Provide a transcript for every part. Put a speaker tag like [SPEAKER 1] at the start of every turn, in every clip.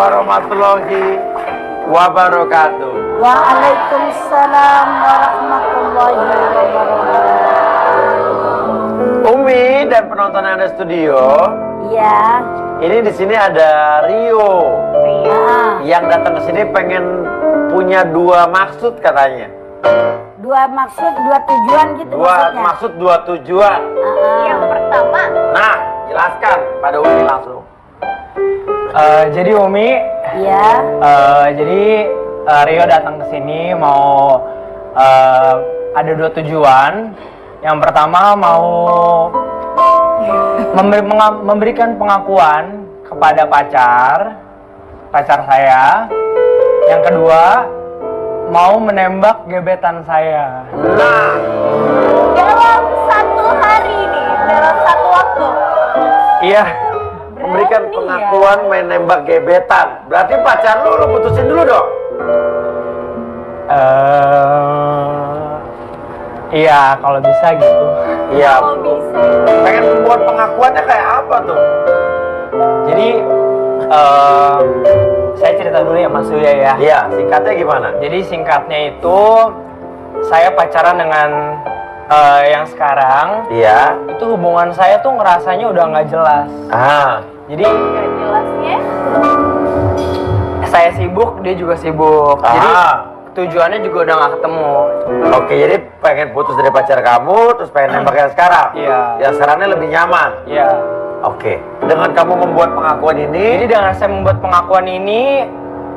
[SPEAKER 1] warahmatullahi wabarakatuh.
[SPEAKER 2] Waalaikumsalam warahmatullahi wabarakatuh.
[SPEAKER 1] Umi dan penonton yang ada studio.
[SPEAKER 2] Iya.
[SPEAKER 1] Ini di sini ada Rio. Yang datang ke sini pengen punya dua maksud katanya.
[SPEAKER 2] Dua maksud, dua tujuan gitu
[SPEAKER 1] Dua
[SPEAKER 2] maksudnya.
[SPEAKER 1] maksud, dua tujuan.
[SPEAKER 3] Yang pertama,
[SPEAKER 1] Nah, jelaskan pada Umi langsung.
[SPEAKER 4] Jadi Umi,
[SPEAKER 2] Iya.
[SPEAKER 4] Rio datang ke sini mau ada dua tujuan. Yang pertama mau memberikan pengakuan kepada pacar saya. Yang kedua mau menembak gebetan saya.
[SPEAKER 1] Nah,
[SPEAKER 3] dalam satu hari nih, dalam satu waktu.
[SPEAKER 4] Iya.
[SPEAKER 1] memberikan
[SPEAKER 3] Berani
[SPEAKER 1] pengakuan main nembak gebetan. Berarti pacar lu putusin dulu dong.
[SPEAKER 4] Iya kalau bisa gitu.
[SPEAKER 1] Iya.
[SPEAKER 3] Kalau bisa.
[SPEAKER 1] Pengen membuat pengakuannya kayak apa tuh?
[SPEAKER 4] Jadi saya cerita dulu ya Mas Uya ya.
[SPEAKER 1] Iya, singkatnya gimana?
[SPEAKER 4] Jadi singkatnya itu saya pacaran dengan yang sekarang.
[SPEAKER 1] Iya.
[SPEAKER 4] Itu hubungan saya tuh ngerasanya udah nggak jelas.
[SPEAKER 1] Ah.
[SPEAKER 4] Jadi
[SPEAKER 3] Gak jelasnya.
[SPEAKER 4] saya sibuk, dia juga sibuk. Jadi
[SPEAKER 1] Ah.
[SPEAKER 4] tujuannya juga udah nggak ketemu.
[SPEAKER 1] Oke, jadi pengen putus dari pacar kamu, terus pengen nembak yang sekarang.
[SPEAKER 4] Iya.
[SPEAKER 1] Yang sekarangnya lebih nyaman.
[SPEAKER 4] Iya.
[SPEAKER 1] Oke. Dengan kamu membuat pengakuan
[SPEAKER 4] Jadi
[SPEAKER 1] ini,
[SPEAKER 4] dengan saya membuat pengakuan ini,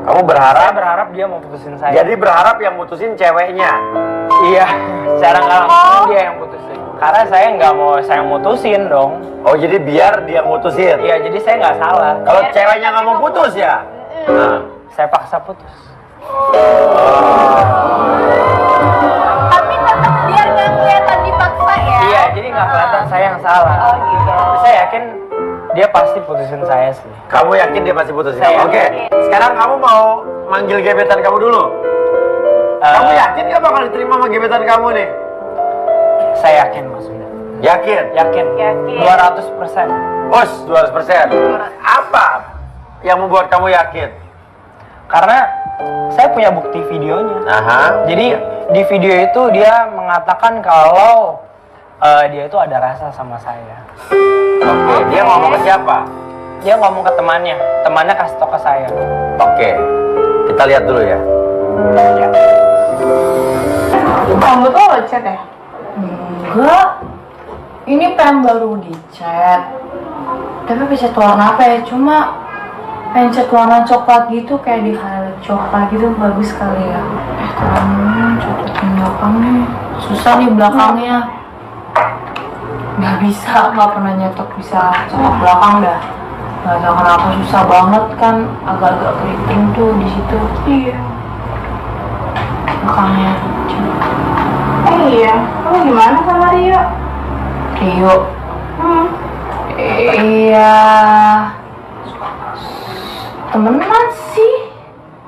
[SPEAKER 1] kamu
[SPEAKER 4] saya
[SPEAKER 1] berharap.
[SPEAKER 4] berharap dia mau putusin saya.
[SPEAKER 1] Jadi berharap yang mutusin ceweknya.
[SPEAKER 4] Iya, secara nggak langsung dia yang putusin. Karena saya nggak mau saya mutusin dong.
[SPEAKER 1] Oh, jadi biar dia mutusin.
[SPEAKER 4] Iya, jadi saya nggak salah.
[SPEAKER 1] Kalau ceweknya nggak mau putus ya. Nah.
[SPEAKER 4] Saya paksa putus.
[SPEAKER 3] Tapi tetap biar gak kelihatan dipaksa ya.
[SPEAKER 4] Iya, jadi nggak kelihatan saya yang salah.
[SPEAKER 3] Oh gitu.
[SPEAKER 4] Saya yakin dia pasti putusin saya sih.
[SPEAKER 1] Kamu yakin dia pasti putusin
[SPEAKER 4] Saya
[SPEAKER 1] kamu? Oke.
[SPEAKER 3] yakin.
[SPEAKER 1] Sekarang kamu mau manggil gebetan kamu dulu. Kamu yakin gak bakal diterima sama gebetan kamu nih?
[SPEAKER 4] Saya yakin maksudnya.
[SPEAKER 1] Yakin?
[SPEAKER 4] Yakin.
[SPEAKER 3] Yakin.
[SPEAKER 4] 200%.
[SPEAKER 1] Bos, 200%. Apa yang membuat kamu yakin?
[SPEAKER 4] Karena saya punya bukti videonya.
[SPEAKER 1] Aha.
[SPEAKER 4] Jadi di video itu dia mengatakan kalau dia itu ada rasa sama saya.
[SPEAKER 1] Oke, dia ngomong ke siapa?
[SPEAKER 4] Dia ngomong ke temannya kasih tau ke saya.
[SPEAKER 1] Oke, kita lihat dulu ya.
[SPEAKER 4] Ya.
[SPEAKER 5] Kamu tuh chat ya? Enggak. Ini pengen baru di chat. Tapi bisa warna apa ya? Cuma pengen cat warna coklat gitu, kayak di highlight coklat gitu, bagus sekali ya. Kamu cocokin belakangnya. Susah nih belakangnya. Nggak bisa, nggak pernah nyetok bisa cotok belakang dah. Nggak tahu kenapa susah banget kan, agak-agak keriting tuh di situ. Iya. Belakangnya.
[SPEAKER 3] Iya. Kamu gimana sama Rio?
[SPEAKER 5] Rio. Iya. Temenan sih.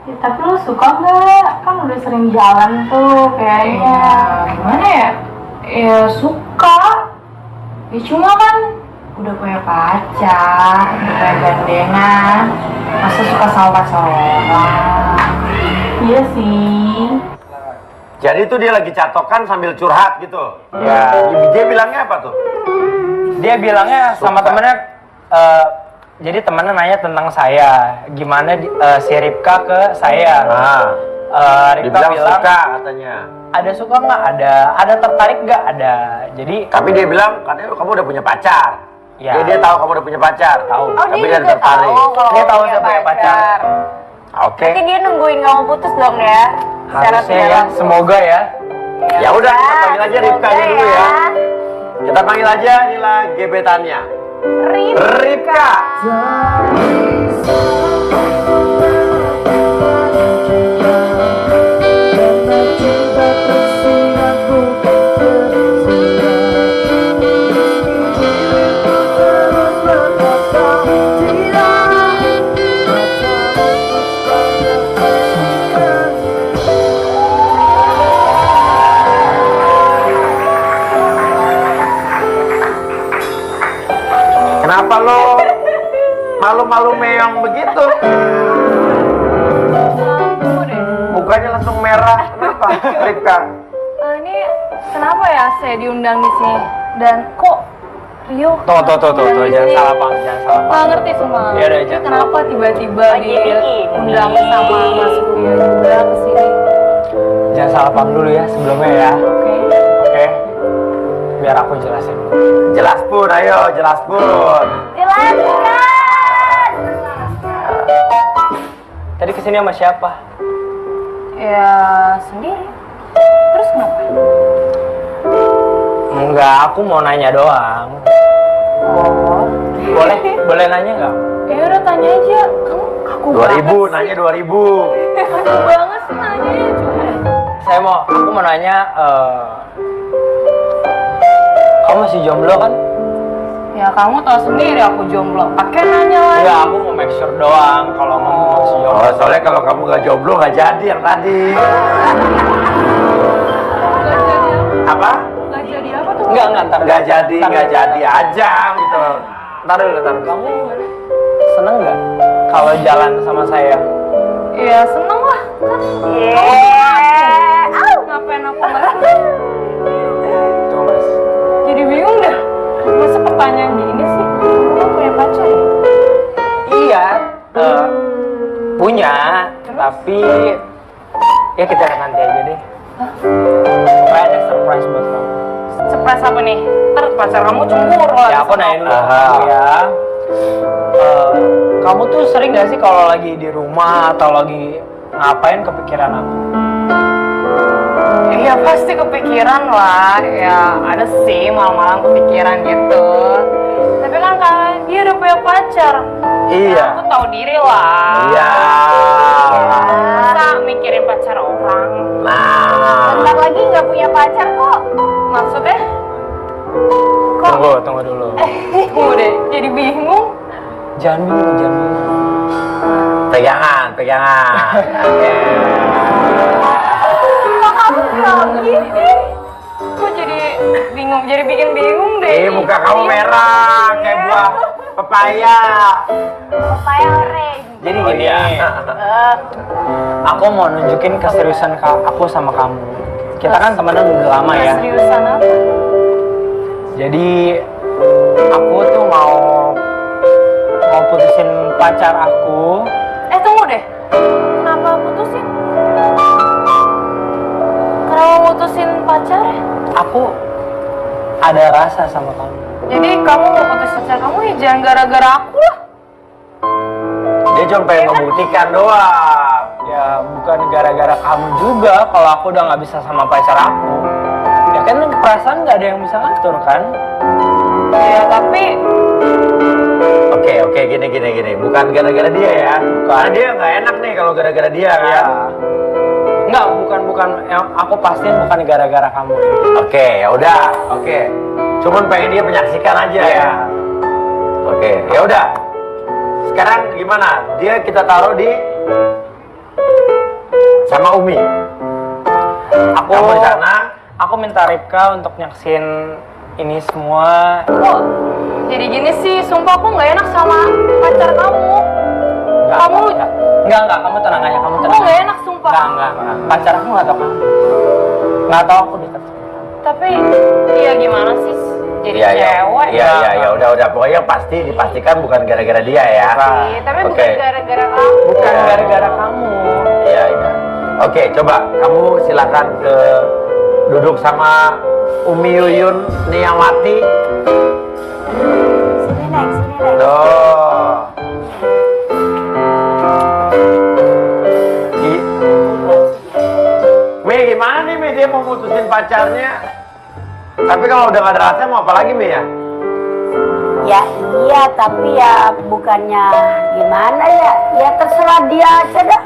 [SPEAKER 3] Ya, tapi lo suka nggak? Kan udah sering jalan tuh kayaknya.
[SPEAKER 5] Ya, gimana ya? Ya suka. Ya cuma kan udah punya pacar, udah punya gandengan. Masa suka sama pacar orang?
[SPEAKER 3] Iya sih.
[SPEAKER 1] Jadi itu dia lagi catokan sambil curhat gitu.
[SPEAKER 4] Ya.
[SPEAKER 1] Dia bilangnya apa tuh?
[SPEAKER 4] Dia bilangnya sama
[SPEAKER 1] Suka.
[SPEAKER 4] temennya, jadi temennya nanya tentang saya, gimana si Ripka ke saya. Ripka
[SPEAKER 1] Dibilang
[SPEAKER 4] bilang
[SPEAKER 1] suka katanya.
[SPEAKER 4] ada suka nggak, ada tertarik nggak, ada. Jadi
[SPEAKER 1] Tapi dia bilang katanya kamu udah punya pacar.
[SPEAKER 4] Ya.
[SPEAKER 1] Dia tahu kamu udah punya pacar.
[SPEAKER 4] Tahu.
[SPEAKER 3] Oh,
[SPEAKER 1] Tapi
[SPEAKER 3] dia
[SPEAKER 1] dia
[SPEAKER 3] juga
[SPEAKER 1] tertarik.
[SPEAKER 3] tahu kalau
[SPEAKER 4] Dia tahu
[SPEAKER 3] punya
[SPEAKER 4] saya punya pacar.
[SPEAKER 1] Oke.
[SPEAKER 3] Berarti dia nungguin kamu putus dong ya? Secara
[SPEAKER 4] harusnya
[SPEAKER 3] tidak
[SPEAKER 4] ya,
[SPEAKER 3] langsung.
[SPEAKER 4] semoga ya.
[SPEAKER 1] Ya udah, kita panggil aja
[SPEAKER 3] semoga
[SPEAKER 1] Ripkanya dulu ya. Kita panggil aja inilah gebetannya. Ripka. Kenapa lo malu-malu meong begitu? merah. Kenapa, Ripka?
[SPEAKER 5] Ini kenapa ya saya diundang di sini? Dan kok Rio?
[SPEAKER 4] Tuh, jangan salah paham, jangan salah paham.
[SPEAKER 5] Nggak ngerti semua.
[SPEAKER 4] Ya udah, jangan
[SPEAKER 5] Kenapa tiba-tiba diundang sama Mas Rio juga ke sini?
[SPEAKER 4] Jangan salah paham dulu ya sebelumnya ya.
[SPEAKER 5] Oke.
[SPEAKER 4] Oke. Biar aku jelasin.
[SPEAKER 1] Jelas pun, ayo jelas pun.
[SPEAKER 2] Jelaskan.
[SPEAKER 4] Tadi kesini sama siapa?
[SPEAKER 5] Ya sendiri. Terus kenapa?
[SPEAKER 4] Enggak, aku mau nanya doang.
[SPEAKER 5] Oh.
[SPEAKER 4] Boleh nanya nggak?
[SPEAKER 5] Ya udah tanya aja. Kamu kaku
[SPEAKER 1] 2000, nanya 2000.
[SPEAKER 5] Kaku banget sih nanya cuma.
[SPEAKER 4] Aku mau nanya, kamu masih jomblo kan?
[SPEAKER 5] Ya kamu tahu sendiri aku jomblo. Pakai nanya lagi.
[SPEAKER 4] Enggak, aku mau make sure doang kalau kamu masih jomblo.
[SPEAKER 1] Oh, soalnya kalau kamu nggak jomblo nggak jadi yang tadi. Apa?
[SPEAKER 5] Gak jadi apa tuh?
[SPEAKER 4] Enggak, ntar.
[SPEAKER 1] Nggak jadi aja gitu.
[SPEAKER 4] Ntar dulu. Kamu seneng nggak kalau jalan sama saya?
[SPEAKER 5] Ya seneng lah kan. Ngapain aku nggak seneng?
[SPEAKER 4] Tuh mas.
[SPEAKER 5] Jadi bingung deh. Masa pertanyaan gini sih? Kamu punya pacar ya?
[SPEAKER 4] Iya, punya, tapi ya kita nanti aja deh. Pokoknya ada surprise buat kamu.
[SPEAKER 5] Surprise apa nih? Ntar pacar kamu cemburu lah.
[SPEAKER 4] Ya aku nanya dulu sama kamu ya. Kamu tuh sering gak sih kalau lagi di rumah atau lagi ngapain kepikiran aku?
[SPEAKER 5] Iya pasti kepikiran lah. Ya ada sih malam-malam kepikiran gitu. Tapi kan dia udah punya pacar.
[SPEAKER 1] Iya.
[SPEAKER 5] Aku tahu diri lah.
[SPEAKER 1] Iya.
[SPEAKER 5] Masa mikirin pacar orang?
[SPEAKER 1] Nah.
[SPEAKER 2] Bentar lagi nggak punya pacar kok.
[SPEAKER 5] Maksudnya?
[SPEAKER 4] Tunggu dulu.
[SPEAKER 5] Tunggu deh, jadi bingung.
[SPEAKER 4] Jangan bingung.
[SPEAKER 1] Pegangan. Oke.
[SPEAKER 5] Kok kamu gini? Kok jadi bingung? Jadi bikin bingung deh.
[SPEAKER 1] Muka kamu merah kayak buah pepaya.
[SPEAKER 2] Papaya orange.
[SPEAKER 4] Jadi
[SPEAKER 1] Oh,
[SPEAKER 4] gini,
[SPEAKER 1] iya.
[SPEAKER 4] aku mau nunjukin keseriusan aku sama kamu. Kita kan temenan udah lama ya.
[SPEAKER 5] Seriusan apa?
[SPEAKER 4] Jadi aku tuh mau putusin pacar aku.
[SPEAKER 5] Tunggu deh. Kenapa putusin? Kenapa putusin pacarnya?
[SPEAKER 4] Aku ada rasa sama kamu.
[SPEAKER 5] Jadi kamu mau putus pacar kamu ya jangan gara-gara aku lah.
[SPEAKER 1] Dia cuma pengen membuktikan doang.
[SPEAKER 4] Ya bukan gara-gara kamu juga kalau aku udah nggak bisa sama pacar aku. Ya kan perasaan nggak ada yang bisa ngatur kan?
[SPEAKER 5] Ya tapi
[SPEAKER 1] Oke, gini. Bukan gara-gara dia ya. Karena dia nggak enak nih kalau gara-gara dia kan.
[SPEAKER 4] Ya. Enggak, bukan yang aku pastiin bukan gara-gara kamu.
[SPEAKER 1] Oke, ya udah. Oke. Cuman pengen dia menyaksikan aja ya. Oke, ya udah. Sekarang gimana? Dia kita taruh di sama Umi. Kamu di sana.
[SPEAKER 4] Aku minta Ripka untuk nyaksin ini semua.
[SPEAKER 5] kok jadi gini sih, sumpah aku nggak enak sama pacar kamu.
[SPEAKER 4] Enggak, kamu tenang aja, kamu tenang.
[SPEAKER 5] Aku nggak
[SPEAKER 4] aja.
[SPEAKER 5] enak sumpah.
[SPEAKER 4] Enggak. Pacar aku nggak tahu kamu. Nggak tahu aku dekat.
[SPEAKER 5] Tapi ya gimana sih? Jadi
[SPEAKER 1] Iya,
[SPEAKER 5] cewek.
[SPEAKER 1] ya udah. Pokoknya pasti dipastikan bukan gara-gara dia ya.
[SPEAKER 5] Iya, tapi
[SPEAKER 1] Oke.
[SPEAKER 5] bukan gara-gara kamu.
[SPEAKER 4] Bukan
[SPEAKER 1] Iya.
[SPEAKER 4] gara-gara kamu.
[SPEAKER 1] Iya. Oke, coba kamu silakan duduk sama Umi Yuyun Niyawati.
[SPEAKER 2] Sini Neng.
[SPEAKER 1] Tuh. Mi, gimana nih Mi? Dia mau mutusin pacarnya. Tapi kalau udah gak ada rasa mau apa lagi Mi ya?
[SPEAKER 2] Ya iya, tapi ya bukannya gimana ya. Ya terserah dia aja dah.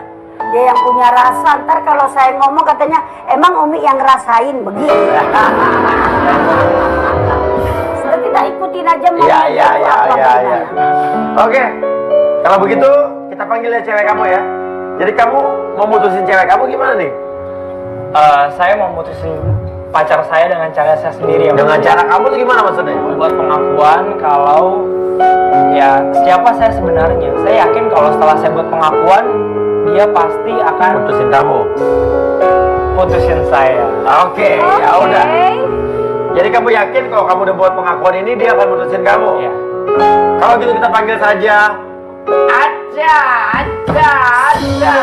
[SPEAKER 2] Dia yang punya rasa. Ntar kalau saya ngomong katanya, emang Umi yang ngerasain begitu. Sudah kita ikutin aja mau
[SPEAKER 1] Iya.
[SPEAKER 2] gimana.
[SPEAKER 1] Oke, kalau begitu kita panggil ya cewek kamu ya. Jadi kamu mau mutusin cewek kamu gimana nih?
[SPEAKER 4] Saya mau mutusin pacar saya dengan cara saya sendiri.
[SPEAKER 1] Dengan cara kamu tuh gimana maksudnya?
[SPEAKER 4] Membuat pengakuan kalau ya siapa saya sebenarnya. Saya yakin kalau setelah saya buat pengakuan, dia pasti akan
[SPEAKER 1] Putusin kamu.
[SPEAKER 4] putusin saya.
[SPEAKER 1] Oke, ya udah. Jadi kamu yakin kalau kamu udah buat pengakuan ini dia akan putusin kamu?
[SPEAKER 4] Iya.
[SPEAKER 1] Kalau gitu kita panggil saja Aca, Aca, Aca.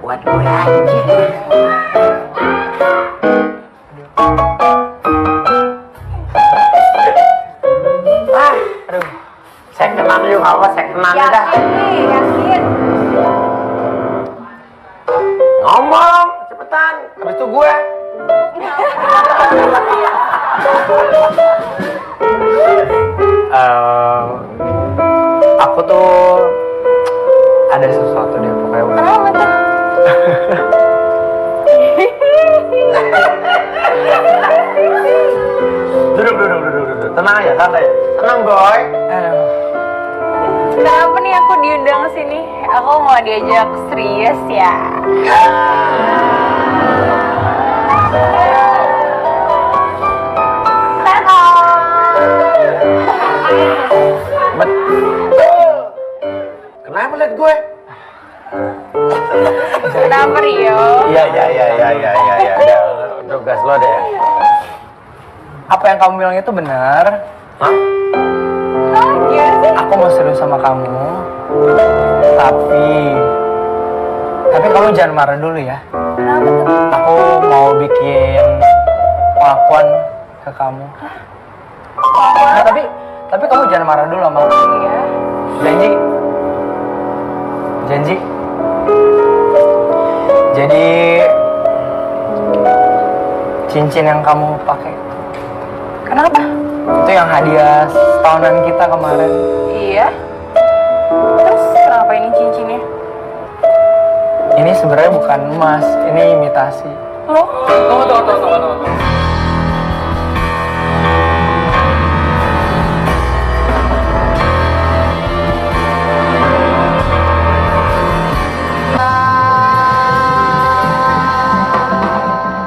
[SPEAKER 2] Buat gue aja.
[SPEAKER 1] Aduh, sekenan yuk, apa sekenan dah.
[SPEAKER 2] Yakin.
[SPEAKER 1] Ngomong, cepetan. Habis itu gue.
[SPEAKER 4] Aku tuh ada sesuatu deh pokoknya.
[SPEAKER 3] Kenapa tuh?
[SPEAKER 1] Duduk. Tenang aja, santai. Tenang, boy.
[SPEAKER 4] Aduh.
[SPEAKER 3] Kenapa nih aku diundang sini? Aku mau diajak serius ya.
[SPEAKER 1] Betul. Kenapa liat gue?
[SPEAKER 3] Kenapa Rio?
[SPEAKER 1] Iya. Udah gas lo deh.
[SPEAKER 4] Apa yang kamu bilang itu benar.
[SPEAKER 1] Hah?
[SPEAKER 3] Gimana sih?
[SPEAKER 4] Aku mau serius sama kamu. Tapi kamu jangan marah dulu ya.
[SPEAKER 3] Kenapa tuh?
[SPEAKER 4] Aku mau bikin pengakuan ke kamu. Nah, tapi kamu jangan marah dulu sama aku.
[SPEAKER 3] Iya.
[SPEAKER 4] Janji. Jadi cincin yang kamu pakai
[SPEAKER 3] Kenapa?
[SPEAKER 4] itu yang hadiah setahunan kita kemarin.
[SPEAKER 3] Iya. Terus kenapa ini cincinnya?
[SPEAKER 4] Ini sebenarnya bukan emas, ini imitasi.
[SPEAKER 3] Loh?
[SPEAKER 4] Tunggu.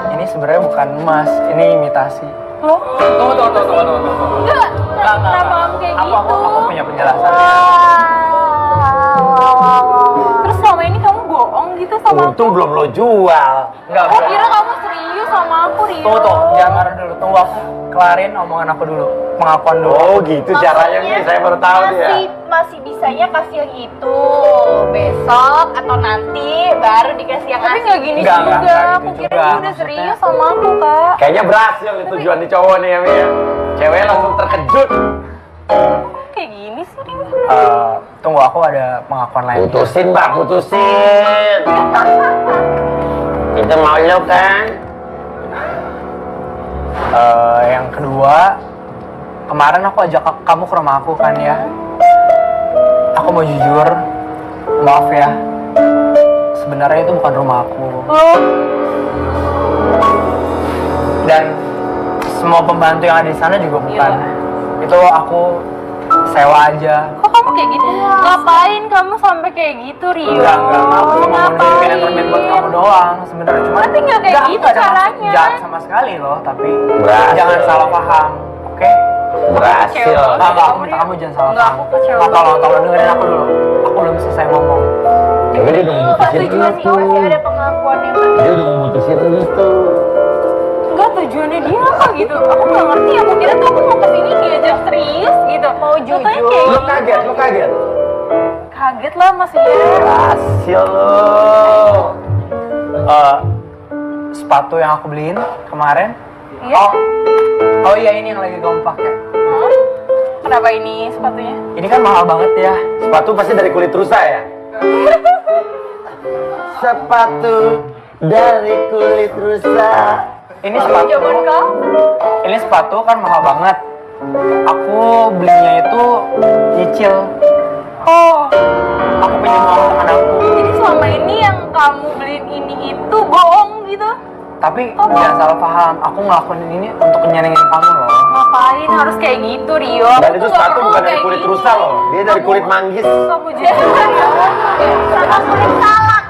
[SPEAKER 4] Ini sebenarnya bukan emas, ini imitasi.
[SPEAKER 3] Loh?
[SPEAKER 4] Tunggu.
[SPEAKER 3] Enggak. Kenapa kamu kayak gitu?
[SPEAKER 4] Aku punya penjelasan.
[SPEAKER 3] Terus selama ini kamu bohong gitu sama aku?
[SPEAKER 1] Untung belum lo jual.
[SPEAKER 4] Enggak.
[SPEAKER 3] Aku kira kamu serius sama aku, Rio.
[SPEAKER 4] Tunggu, jangan marah dulu. Tunggu aku kelarin omongan aku dulu. Pengakuan dulu.
[SPEAKER 1] Oh gitu caranya nih, saya baru tahu dia.
[SPEAKER 6] Masih bisanya kasih yang itu besok atau nanti baru dikasih yang
[SPEAKER 3] Tapi
[SPEAKER 6] asli.
[SPEAKER 3] nggak gini
[SPEAKER 4] Enggak,
[SPEAKER 3] juga.
[SPEAKER 4] enggak
[SPEAKER 3] Aku
[SPEAKER 4] gitu
[SPEAKER 3] kira
[SPEAKER 4] juga.
[SPEAKER 3] dia udah serius sama aku, Kak.
[SPEAKER 1] Kayaknya berhasil nih tujuan di cowok nih ya, Mi. Cewek langsung terkejut.
[SPEAKER 3] Kayak gini sih, Rio.
[SPEAKER 4] Tunggu, aku ada pengakuan lain.
[SPEAKER 1] Putusin, Mbak, putusin. Itu mau lo kan?
[SPEAKER 4] Yang kedua, kemarin aku ajak kamu ke rumah aku kan ya. Aku mau jujur, maaf ya. Sebenarnya itu bukan rumah aku. Dan semua pembantu yang ada di sana juga bukan. Itu aku sewa aja.
[SPEAKER 3] Kok kamu kayak gitu? Ngapain kamu sampai kayak gitu, Rio?
[SPEAKER 4] Enggak, aku cuma mau bikin entertain buat kamu doang sebenarnya. Cuma
[SPEAKER 3] Tapi nggak kayak gitu
[SPEAKER 4] ada maksud
[SPEAKER 3] caranya.
[SPEAKER 4] jahat sama sekali loh, tapi
[SPEAKER 1] Berhasil.
[SPEAKER 4] jangan salah paham, oke?
[SPEAKER 1] Berhasil.
[SPEAKER 4] Enggak, aku minta kamu jangan salah
[SPEAKER 3] Enggak,
[SPEAKER 4] paham.
[SPEAKER 3] aku kecewa.
[SPEAKER 4] Tolong dengerin aku dulu. Aku belum selesai ngomong.
[SPEAKER 1] Jadi dia udah
[SPEAKER 6] Pas
[SPEAKER 1] memutusin
[SPEAKER 6] tujuan sih masih ada pengakuan yang
[SPEAKER 1] Dia udah memutusin itu.
[SPEAKER 3] Enggak, tujuannya dia apa gitu? Aku nggak ngerti. Aku kira tuh aku mau kesini diajak serius gitu. Mau
[SPEAKER 6] jujur.
[SPEAKER 3] kayak
[SPEAKER 1] Lu
[SPEAKER 3] gitu.
[SPEAKER 1] kaget.
[SPEAKER 3] Kaget lah Mas ya.
[SPEAKER 1] Berhasil lo.
[SPEAKER 4] Sepatu yang aku beliin kemarin.
[SPEAKER 3] Iya.
[SPEAKER 4] Oh iya, ini yang lagi kamu pakai.
[SPEAKER 3] Kenapa ini sepatunya?
[SPEAKER 4] Ini kan mahal banget ya.
[SPEAKER 1] Sepatu pasti dari kulit rusa ya? Sepatu dari kulit rusa.
[SPEAKER 4] Ini sepatu.
[SPEAKER 3] Zaman kamu.
[SPEAKER 4] Ini sepatu kan mahal banget. Aku belinya itu nyicil.
[SPEAKER 3] Oh,
[SPEAKER 4] Aku pinjam uang teman aku.
[SPEAKER 3] jadi selama ini yang kamu beliin ini itu bohong gitu?
[SPEAKER 4] Tapi jangan salah paham. Aku ngelakuin ini untuk nyenengin kamu loh.
[SPEAKER 3] Ngapain harus kayak gitu, Rio?
[SPEAKER 1] Dan
[SPEAKER 3] Aku
[SPEAKER 1] itu
[SPEAKER 3] tuh nggak
[SPEAKER 1] sepatu
[SPEAKER 3] perlu
[SPEAKER 1] bukan dari
[SPEAKER 3] kayak
[SPEAKER 1] kulit
[SPEAKER 3] gini.
[SPEAKER 1] rusa loh. Dia dari kulit manggis.
[SPEAKER 3] Kamu jangan sama kulit salak.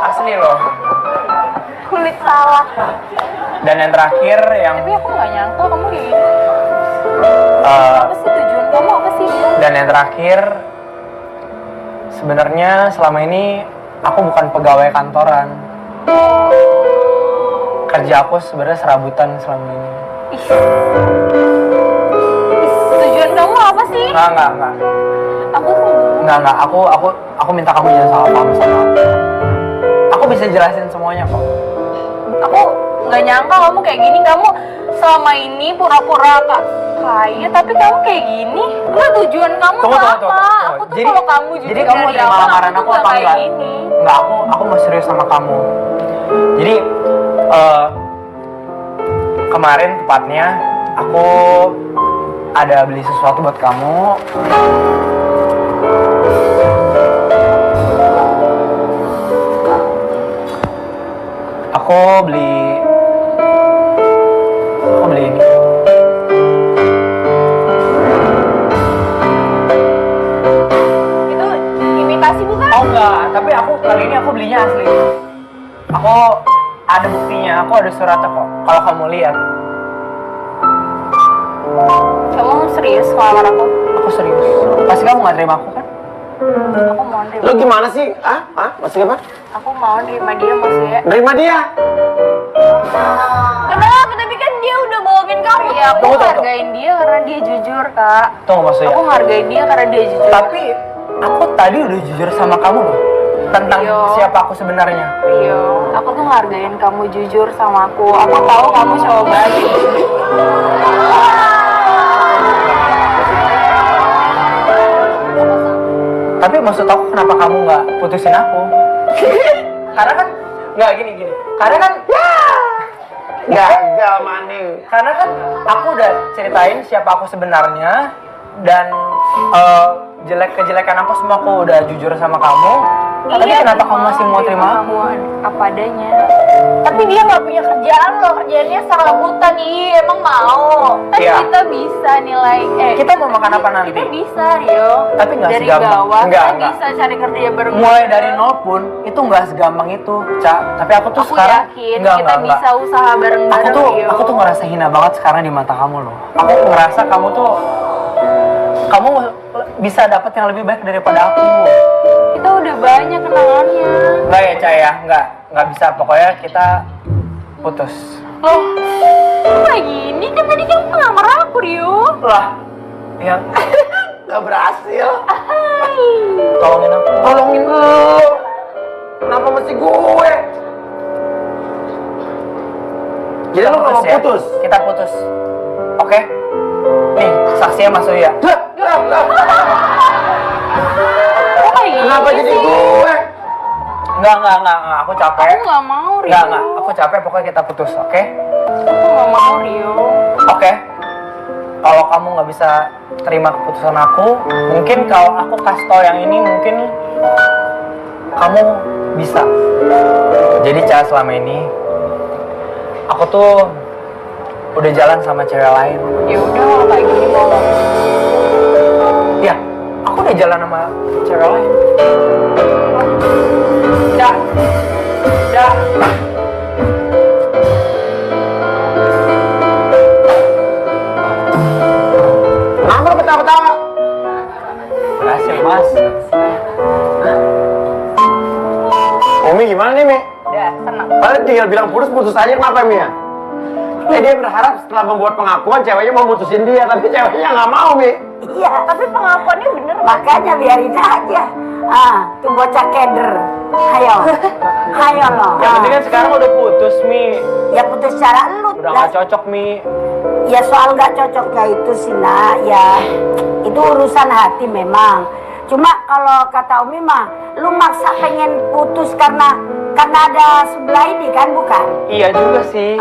[SPEAKER 4] Asli loh.
[SPEAKER 3] Kulit salak.
[SPEAKER 4] Dan yang terakhir yang
[SPEAKER 3] Tapi aku nggak nyangka kamu kayak gini.
[SPEAKER 4] eh,
[SPEAKER 3] Apa sih tujuan kamu apa sih?
[SPEAKER 4] dan yang terakhir sebenarnya selama ini aku bukan pegawai kantoran. Kerja aku sebenarnya serabutan selama ini.
[SPEAKER 3] Ih. Tujuan kamu apa sih?
[SPEAKER 4] Enggak.
[SPEAKER 3] Aku tuh
[SPEAKER 4] Enggak. Aku minta kamu jangan salah paham sama aku. Aku bisa jelasin semuanya kok.
[SPEAKER 3] aku nggak nyangka kamu kayak gini. Kamu selama ini pura-pura kaya tapi kamu kayak gini. Lah tujuan kamu tuh apa? Aku tuh kalau kamu jujur
[SPEAKER 4] Jadi kamu mau
[SPEAKER 3] dari
[SPEAKER 4] terima
[SPEAKER 3] awal
[SPEAKER 4] lamaran
[SPEAKER 3] tuh
[SPEAKER 4] aku
[SPEAKER 3] nggak
[SPEAKER 4] apa
[SPEAKER 3] kayak
[SPEAKER 4] enggak?
[SPEAKER 3] gini.
[SPEAKER 4] Enggak, aku mau serius sama kamu. Jadi kemarin tepatnya aku ada beli sesuatu buat kamu. Aku beli ini.
[SPEAKER 3] Itu imitasi bukan?
[SPEAKER 4] Oh enggak, tapi kali ini aku belinya asli. Aku ada buktinya, aku ada suratnya kok. Kalau kamu lihat,
[SPEAKER 3] Kamu serius ngelamar aku?
[SPEAKER 4] aku serius. Pasti kamu nggak terima aku kan?
[SPEAKER 3] Aku mau
[SPEAKER 1] Lo
[SPEAKER 3] nerima.
[SPEAKER 1] gimana sih? Maksudnya apa?
[SPEAKER 3] Aku mau nerima dia maksudnya.
[SPEAKER 1] Nerima dia.
[SPEAKER 3] Kenapa? Tapi kan dia udah bohongin kamu. Iya, aku
[SPEAKER 4] Tunggu.
[SPEAKER 3] hargain dia karena dia jujur, Kak.
[SPEAKER 4] Tunggu maksudnya.
[SPEAKER 3] Aku hargain dia karena dia jujur.
[SPEAKER 4] Tapi aku tadi udah jujur sama kamu loh tentang
[SPEAKER 3] Iya.
[SPEAKER 4] siapa aku sebenarnya.
[SPEAKER 3] Rio, aku tuh ngargain kamu jujur sama aku. Aku tahu kamu cowok baik.
[SPEAKER 4] Tapi maksud aku kenapa kamu nggak putusin aku? Karena kan nggak gini. Karena kan
[SPEAKER 1] Gagal maning.
[SPEAKER 4] karena kan aku udah ceritain siapa aku sebenarnya dan kejelekan aku semua aku udah jujur sama kamu. Tapi kenapa kamu masih mau terima aku?
[SPEAKER 3] Apa adanya. Tapi dia nggak punya kerjaan loh, kerjaannya serabutan. Iya, emang mau. Kan
[SPEAKER 4] Iya.
[SPEAKER 3] kita bisa nilai.
[SPEAKER 4] Kita mau makan apa nanti?
[SPEAKER 3] Kita bisa, Rio.
[SPEAKER 4] Tapi nggak
[SPEAKER 3] dari
[SPEAKER 4] segampang.
[SPEAKER 3] bawah
[SPEAKER 4] Nggak.
[SPEAKER 3] kita bisa cari kerja bareng.
[SPEAKER 4] Mulai dari nol pun itu nggak segampang itu, Ca. Tapi aku tuh
[SPEAKER 3] Aku
[SPEAKER 4] sekarang
[SPEAKER 3] yakin
[SPEAKER 4] nggak.
[SPEAKER 3] kita bisa usaha bareng-bareng, Rio.
[SPEAKER 4] Aku tuh ngerasa hina banget sekarang di mata kamu loh. Aku ngerasa kamu bisa dapat yang lebih baik daripada aku.
[SPEAKER 3] Kita udah banyak kenangannya.
[SPEAKER 4] Nggak ya, Ca ya? Nggak bisa. Pokoknya kita putus.
[SPEAKER 3] Loh, kok kayak gini? Kan tadi kamu ngelamar aku, Rio.
[SPEAKER 4] Lah, yang
[SPEAKER 1] Gak berhasil.
[SPEAKER 4] tolongin aku.
[SPEAKER 1] Tolongin lu. Kenapa mesti gue? Jadi lo nggak mau
[SPEAKER 4] ya.
[SPEAKER 1] putus?
[SPEAKER 4] Kita putus. Oke? Nih, saksinya Mas Uya.
[SPEAKER 3] Kok kayak gini
[SPEAKER 1] Kenapa jadi
[SPEAKER 3] sih?
[SPEAKER 1] gue?
[SPEAKER 4] Enggak. Aku capek.
[SPEAKER 3] Aku nggak mau, Rio.
[SPEAKER 4] Enggak. Aku capek. Pokoknya kita putus, oke?
[SPEAKER 3] Aku nggak mau, Rio.
[SPEAKER 4] Oke. Kalau kamu nggak bisa terima keputusan aku, mungkin kalau aku kasih tau yang ini, mungkin kamu bisa. Jadi Ca, selama ini aku tuh udah jalan sama cewek lain.
[SPEAKER 3] Ya udah, kalau kayak gini mau.
[SPEAKER 4] Ya, aku udah jalan sama cewek lain. Ca.
[SPEAKER 1] Kenapa lo ketawa-ketawa?
[SPEAKER 4] Berhasil, Mas.
[SPEAKER 1] Umi gimana nih, Mi?
[SPEAKER 3] Udah, senang.
[SPEAKER 1] Paling tinggal bilang putus aja, kenapa, Mi ya? Dia berharap setelah membuat pengakuan ceweknya mau mutusin dia, tapi ceweknya nggak mau, Mi.
[SPEAKER 2] Iya,
[SPEAKER 3] Tapi pengakuannya bener.
[SPEAKER 2] makanya biarin aja. Tuh bocah keder. Hayo lo.
[SPEAKER 4] Yang penting kan sekarang udah putus, Mi.
[SPEAKER 2] Ya putus cara lu.
[SPEAKER 4] Udah
[SPEAKER 2] Lah,
[SPEAKER 4] gak cocok, Mi.
[SPEAKER 2] ya soal nggak cocoknya itu sih, nak. Ya itu urusan hati memang. Cuma kalau kata Umi mah, lu maksa pengen putus karena ada sebelah ini kan, bukan?
[SPEAKER 4] Iya juga sih.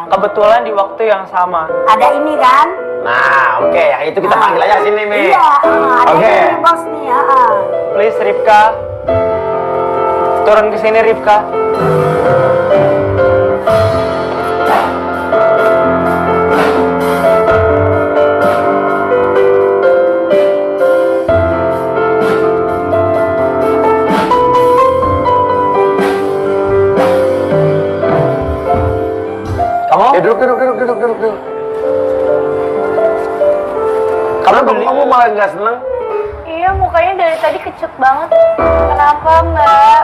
[SPEAKER 4] Kebetulan di waktu yang sama.
[SPEAKER 2] Ada ini kan?
[SPEAKER 1] Nah, oke, yang itu kita panggil aja sini, Mi.
[SPEAKER 2] Iya, ada
[SPEAKER 1] Oke.
[SPEAKER 2] ini bos nih.
[SPEAKER 4] Please Ripka, turun ke sini Ripka. Kamu?
[SPEAKER 1] Duduk. Kamu malah nggak seneng?
[SPEAKER 6] Iya, mukanya dari tadi kecut banget. Kenapa, Mbak?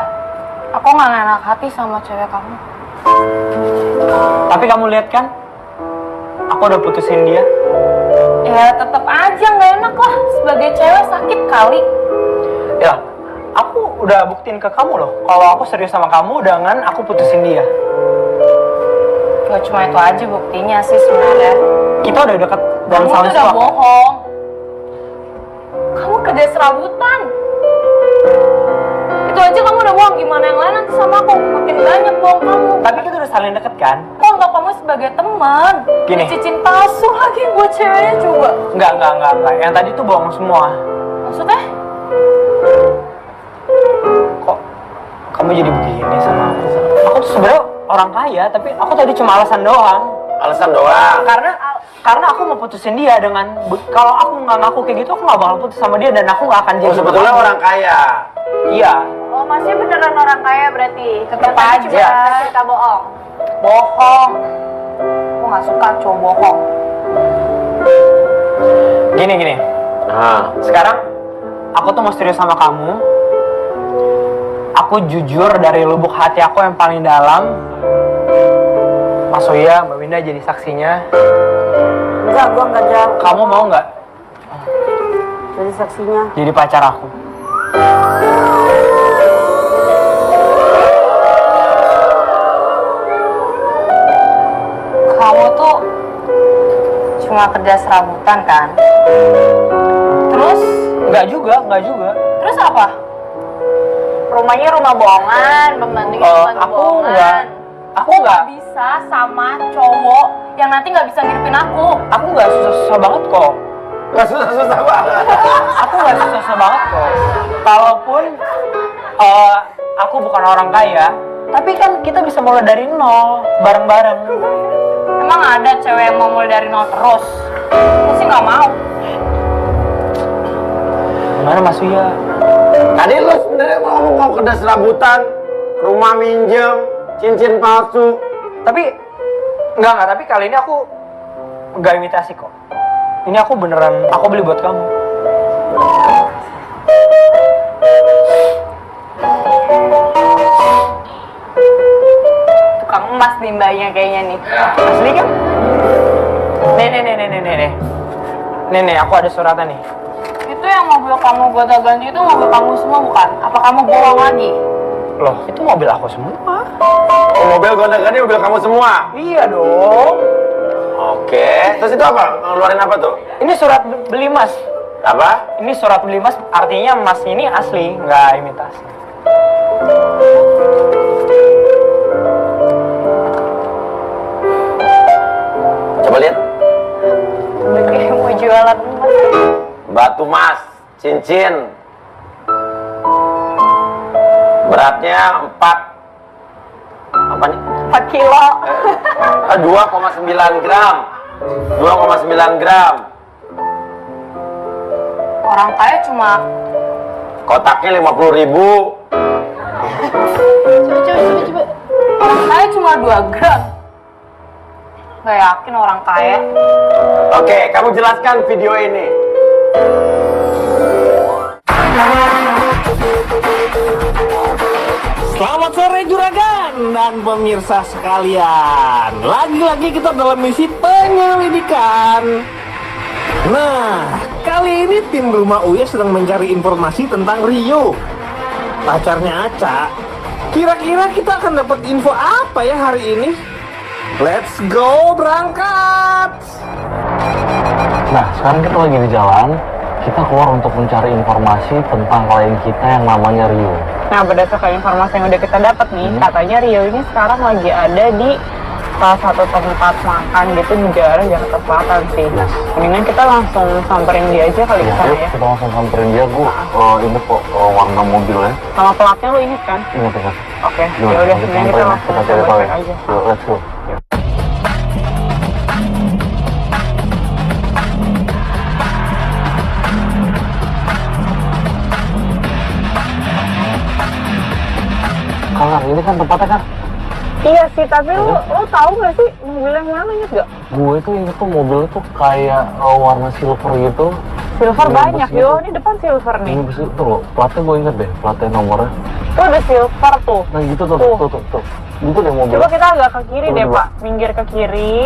[SPEAKER 5] Aku nggak enak hati sama cewek kamu.
[SPEAKER 4] Tapi kamu lihat kan? Aku udah putusin dia.
[SPEAKER 5] Ya tetap aja nggak enak lah. Sebagai cewek sakit kali.
[SPEAKER 4] Ya, aku udah buktiin ke kamu loh. Kalau aku serius sama kamu dengan aku putusin dia.
[SPEAKER 5] Gak cuma itu aja buktinya sih sebenarnya.
[SPEAKER 4] Kita udah deket dan
[SPEAKER 5] Kamu
[SPEAKER 4] saling
[SPEAKER 5] tuh udah
[SPEAKER 4] suka.
[SPEAKER 5] bohong. Kamu kerja serabutan. Itu aja kamu udah bohong. Gimana yang lain nanti sama aku? Makin banyak bohong kamu.
[SPEAKER 4] Tapi kita udah saling deket kan?
[SPEAKER 5] Kok anggap kamu sebagai teman?
[SPEAKER 4] Gini.
[SPEAKER 5] Cincin palsu lagi buat ceweknya juga.
[SPEAKER 4] Enggak. Yang tadi tuh bohong semua.
[SPEAKER 5] Maksudnya?
[SPEAKER 4] Kok kamu jadi begini sama aku? Aku tuh sebenarnya orang kaya, tapi aku tadi cuma alasan doang.
[SPEAKER 1] Alasan doang.
[SPEAKER 4] Karena aku mau putusin dia dengan kalau aku nggak ngaku kayak gitu, aku nggak bakal putus sama dia dan aku nggak akan jadi.
[SPEAKER 1] Oh, sebetulnya orang kaya.
[SPEAKER 4] Iya.
[SPEAKER 6] Oh, masnya beneran orang kaya berarti?
[SPEAKER 5] Tetep
[SPEAKER 6] Yang tadi
[SPEAKER 5] aja.
[SPEAKER 6] cuma cerita bohong.
[SPEAKER 5] Bohong. Aku nggak suka cowok bohong.
[SPEAKER 4] Gini. Sekarang aku tuh mau serius sama kamu. Aku jujur dari lubuk hati aku yang paling dalam. Mas Oya, Mbak Winda jadi saksinya.
[SPEAKER 2] Enggak, gua enggak jawab.
[SPEAKER 4] Kamu mau nggak
[SPEAKER 2] Jadi saksinya.
[SPEAKER 4] jadi pacar aku?
[SPEAKER 5] Kamu tuh cuma kerja serabutan kan? Terus?
[SPEAKER 4] Nggak juga.
[SPEAKER 5] Terus apa?
[SPEAKER 6] Rumahnya rumah bohongan, pembantunya pembantu
[SPEAKER 4] Aku
[SPEAKER 6] bohongan.
[SPEAKER 4] Aku nggak
[SPEAKER 5] Bisa sama cowok yang nanti nggak bisa ngirupin aku.
[SPEAKER 4] Aku nggak susah-susah banget kok.
[SPEAKER 1] Nggak susah-susah banget.
[SPEAKER 4] Aku nggak susah-susah banget kok. Kalaupun aku bukan orang kaya, tapi kan kita bisa mulai dari nol, bareng-bareng.
[SPEAKER 5] Emang ada cewek yang mau mulai dari nol terus? Aku sih nggak mau.
[SPEAKER 4] Gimana Mas Uya?
[SPEAKER 1] Tadi lu sebenarnya mau kerja serabutan, rumah minjem, cincin palsu.
[SPEAKER 4] Tapi tapi kali ini aku nggak imitasi kok. Ini aku beneran, aku beli buat kamu.
[SPEAKER 5] Tukang emas nih mbaknya kayaknya nih.
[SPEAKER 4] Asli kan? Nih, aku ada suratnya nih.
[SPEAKER 5] Itu yang mobil kamu gonta ganti itu mobil kamu semua bukan? Apa kamu bohong lagi?
[SPEAKER 4] Loh, itu mobil aku semua.
[SPEAKER 1] Oh, mobil gonta-ganti mobil kamu semua.
[SPEAKER 4] Iya dong.
[SPEAKER 1] Oke. Terus itu apa? Ngeluarin apa tuh?
[SPEAKER 4] Ini surat beli emas.
[SPEAKER 1] Apa?
[SPEAKER 4] Ini surat beli emas, artinya emas ini asli, nggak imitasi.
[SPEAKER 1] Coba lihat.
[SPEAKER 6] Udah kayak mau jualan emas.
[SPEAKER 1] Batu mas, cincin. Beratnya 4 apa nih?
[SPEAKER 6] 4 kilo.
[SPEAKER 1] 2,9 gram. 2,9 gram.
[SPEAKER 5] Orang kaya cuma
[SPEAKER 1] Kotaknya 50.000.
[SPEAKER 6] Coba.
[SPEAKER 5] orang kaya cuma 2 gram. Gak yakin orang kaya.
[SPEAKER 1] Oke, kamu jelaskan video ini.
[SPEAKER 7] Selamat sore juragan dan pemirsa sekalian. Lagi-lagi kita dalam misi penyelidikan. Nah, kali ini tim Rumah Uya sedang mencari informasi tentang Rio, pacarnya Aca. Kira-kira kita akan dapat info apa ya hari ini? Let's go, berangkat!
[SPEAKER 8] Nah, sekarang kita lagi di jalan. kita keluar untuk mencari informasi tentang klien kita yang namanya Rio.
[SPEAKER 3] Nah, berdasarkan informasi yang udah kita dapat nih, katanya Rio ini sekarang lagi ada di salah satu tempat makan gitu di daerah Jakarta Selatan sih. Mendingan kita langsung samperin dia aja kali ke sana ya.
[SPEAKER 8] Kita langsung samperin dia, Bu. Ini kok warna mobil ya.
[SPEAKER 3] Sama pelatnya lo inget kan?
[SPEAKER 8] Ingat ya.
[SPEAKER 3] Oke, ya udah mendingan kita langsung
[SPEAKER 8] cari tahu ya.
[SPEAKER 3] aja.
[SPEAKER 8] Yuk, let's go. Kang, ini kan tempatnya kan?
[SPEAKER 3] Iya sih, tapi lo tahu nggak sih mobil yang mana, inget gak?
[SPEAKER 8] Gue tuh inget tuh mobilnya tuh kayak warna silver gitu.
[SPEAKER 3] Silver banyak, yo. Ini depan silver nih.
[SPEAKER 8] Ini bisa tuh loh, platnya gue inget deh, platnya nomornya.
[SPEAKER 3] Tuh ada silver tuh.
[SPEAKER 8] Nah gitu tuh. Gitu deh mobil.
[SPEAKER 3] Coba kita agak ke kiri deh, Pak. Minggir ke kiri.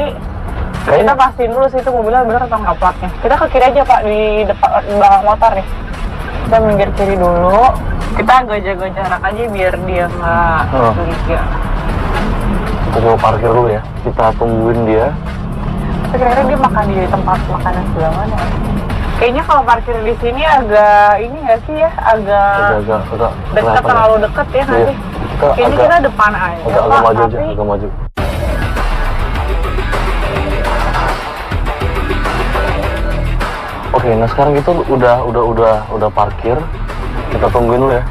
[SPEAKER 3] Kita pastiin dulu sih itu mobilnya bener atau nggak platnya. Kita ke kiri aja, Pak, di depan belakang motor nih. Kita minggir kiri dulu. Kita agak jaga jarak aja biar dia nggak curiga.
[SPEAKER 8] Kita coba parkir dulu ya. Kita tungguin dia.
[SPEAKER 3] Kira-kira dia makan di tempat makanan sebelah mana ya? Kayaknya kalau parkir di sini agak ini nggak sih ya? Agak dekat, terlalu dekat ya nanti. Kayaknya kita depan aja.
[SPEAKER 8] Agak maju aja, agak maju. Oke, nah sekarang kita udah parkir. Kita tungguin dulu ya.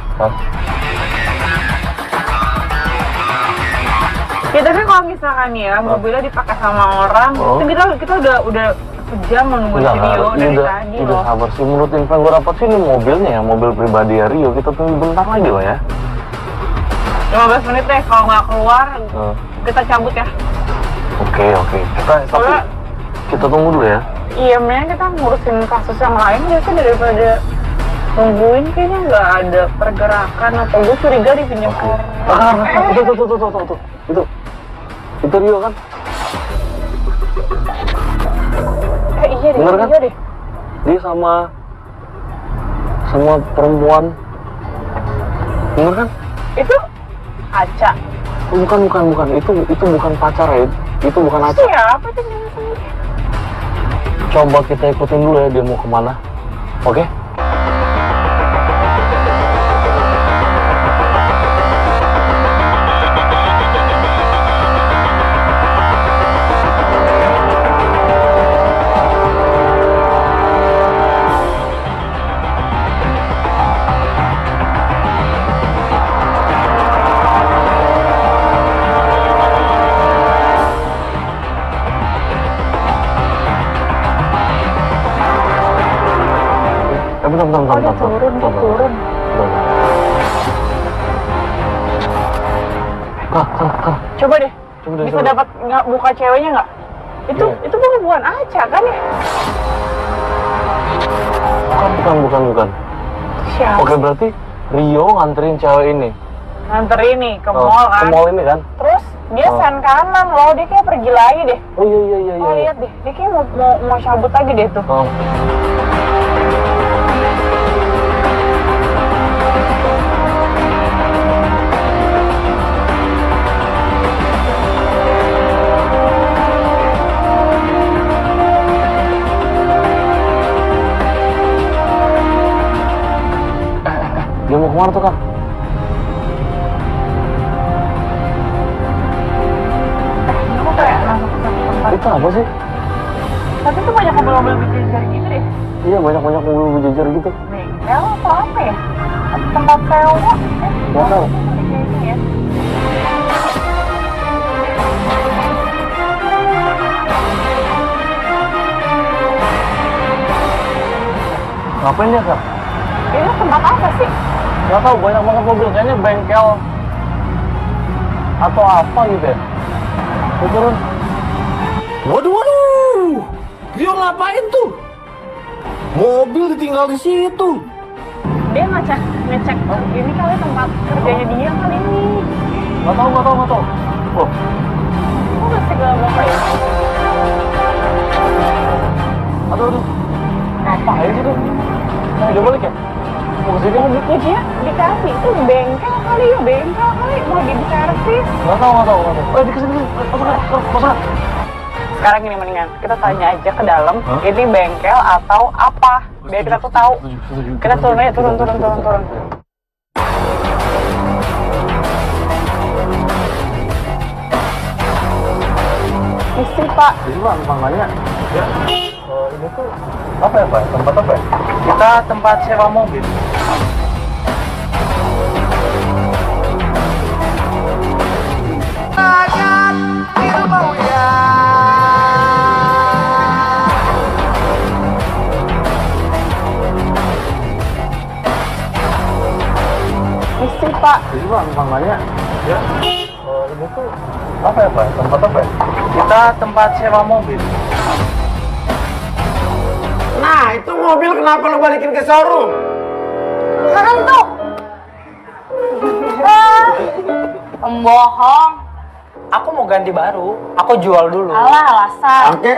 [SPEAKER 3] Ya tapi kalau misalkan ya mobilnya dipakai sama orang, itu kita udah sejam menunggu Rio dari tadi loh.
[SPEAKER 8] Udah sabar sih, menurut info yang gue dapet sih ini mobilnya ya, mobil pribadi ya Rio. Kita tunggu bentar lagi loh ya.
[SPEAKER 3] 15 menit deh, kalau nggak keluar kita cabut ya.
[SPEAKER 8] Oke. Kita tunggu dulu ya.
[SPEAKER 3] Iya, mendingan kita ngurusin kasus yang lain ya sih daripada nungguin. Kayaknya nggak ada pergerakan atau gue curiga di pinjam orang.
[SPEAKER 8] Itu Rio kan?
[SPEAKER 3] Iya deh,
[SPEAKER 8] bener kan?
[SPEAKER 3] iya deh.
[SPEAKER 8] Dia sama perempuan. Bener kan?
[SPEAKER 3] Itu Aca.
[SPEAKER 8] Bukan. Itu bukan pacar ya. Itu bukan Aca.
[SPEAKER 3] Siapa sih ini?
[SPEAKER 8] Coba kita ikutin dulu ya dia mau kemana. Oke? Bentar.
[SPEAKER 3] Turun.
[SPEAKER 8] Kak.
[SPEAKER 3] Coba deh. Bisa dapat nggak buka ceweknya nggak? Itu bukan Aca kan ya?
[SPEAKER 8] Bukan.
[SPEAKER 3] Siapa?
[SPEAKER 8] Oke, berarti Rio nganterin cewek ini.
[SPEAKER 3] Nganterin nih ke mall kan?
[SPEAKER 8] Ke mall ini kan?
[SPEAKER 3] Terus dia sen kanan loh, dia kayak pergi lagi deh.
[SPEAKER 8] Oh iya.
[SPEAKER 3] Oh lihat deh, dia kayak mau cabut lagi deh tuh.
[SPEAKER 8] Dia mau kemana tuh, Kak?
[SPEAKER 3] Aku kayak masuk ke tempat.
[SPEAKER 8] Itu apa sih?
[SPEAKER 3] Tapi tuh banyak mobil-mobil berjejer gitu deh.
[SPEAKER 8] Iya, banyak mobil berjejer gitu.
[SPEAKER 3] Bengkel atau apa ya? Tempat sewa.
[SPEAKER 8] Nggak tahu.
[SPEAKER 3] Ya.
[SPEAKER 8] Ngapain dia, Kak?
[SPEAKER 3] Ini tempat apa sih?
[SPEAKER 8] Nggak tahu, banyak banget mobil. Kayaknya bengkel atau apa gitu ya. Turun.
[SPEAKER 7] Waduh. Rio ngapain tuh? Mobil ditinggal di situ.
[SPEAKER 3] Dia ngecek ini kali tempat kerjanya dia kali ini.
[SPEAKER 8] Nggak tahu. Oh,
[SPEAKER 3] Kok masih gak mau kayak
[SPEAKER 8] aduh. Ngapain sih tuh? Mau dia balik ya? Mau kesini?
[SPEAKER 3] dia dikasih itu bengkel kali. Mau di servis.
[SPEAKER 8] Nggak tahu. Dikasih. Masuk.
[SPEAKER 3] Sekarang ini mendingan kita tanya aja ke dalam, ini bengkel atau apa? Biar kita tuh tahu. Kita turun aja, turun. Istri Pak.
[SPEAKER 8] Jadi Pak, namanya ya. Ini tuh apa ya Pak? Tempat apa ya? Kita tempat sewa mobil.
[SPEAKER 3] Istri Pak.
[SPEAKER 8] Jadi Pak, namanya ya. Ini tuh apa ya Pak? Tempat apa ya? Kita tempat sewa mobil.
[SPEAKER 1] Nah, itu mobil kenapa lo balikin ke showroom?
[SPEAKER 6] Hantu. Pembohong.
[SPEAKER 4] Aku mau ganti baru. Aku jual dulu.
[SPEAKER 6] Alah, alasan.
[SPEAKER 1] Oke,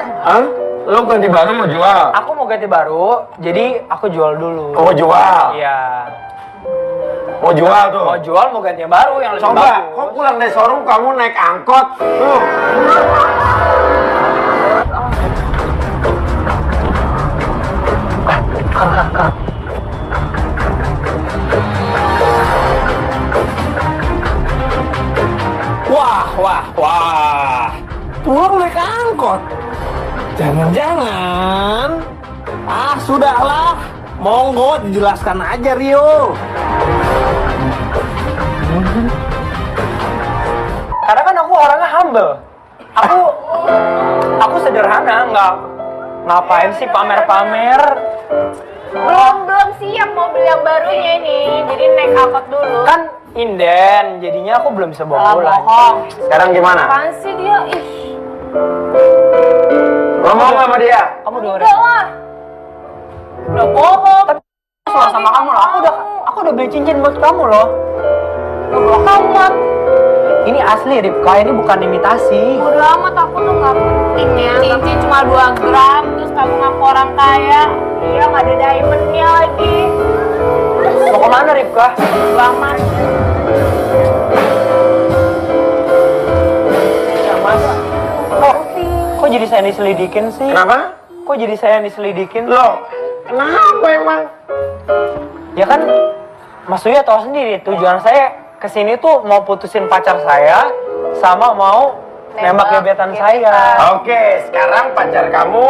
[SPEAKER 1] lo ganti baru mau jual?
[SPEAKER 4] Aku mau ganti baru, jadi aku jual dulu.
[SPEAKER 1] Mau jual?
[SPEAKER 4] Iya.
[SPEAKER 1] Mau jual tuh?
[SPEAKER 4] Mau jual, mau ganti yang baru yang lebih
[SPEAKER 1] Coba,
[SPEAKER 4] bagus.
[SPEAKER 1] kok pulang dari showroom kamu naik angkot? Tuh.
[SPEAKER 7] Wah. Pulang naik angkot. Jangan-jangan. Ah, sudahlah. Monggo dijelaskan aja, Rio.
[SPEAKER 4] Karena kan aku orangnya humble. Aku sederhana, nggak ngapain sih pamer-pamer.
[SPEAKER 6] Belum siap mobil yang barunya ini. Jadi naik angkot dulu.
[SPEAKER 4] Kan inden, jadinya aku belum bisa bawa pulang.
[SPEAKER 6] Bohong.
[SPEAKER 1] Sekarang gimana?
[SPEAKER 6] Apaan sih dia? Ih.
[SPEAKER 1] Ngomong nggak sama dia?
[SPEAKER 4] Kamu dengerin.
[SPEAKER 6] Enggak lah. Udah bohong.
[SPEAKER 4] Tapi soal sama kamu loh, aku udah beli cincin buat kamu loh.
[SPEAKER 6] Bodoh amat.
[SPEAKER 4] Ini asli Ripka, ini bukan imitasi.
[SPEAKER 6] Bodoh amat, aku tuh nggak penting ya. Cincin cuma 2 gram, terus kamu ngaku orang kaya. Iya, nggak ada diamondnya lagi.
[SPEAKER 4] Mau kemana Ripka?
[SPEAKER 6] Selamat.
[SPEAKER 4] Ya mas. Kok jadi saya diselidikin sih?
[SPEAKER 1] Kenapa?
[SPEAKER 4] Kok jadi saya diselidikin?
[SPEAKER 1] Loh, kenapa emang?
[SPEAKER 4] Ya kan, Mas Uya tahu sendiri tujuan saya kesini tuh mau putusin pacar saya sama mau nembak gebetan saya.
[SPEAKER 1] Oke, sekarang pacar kamu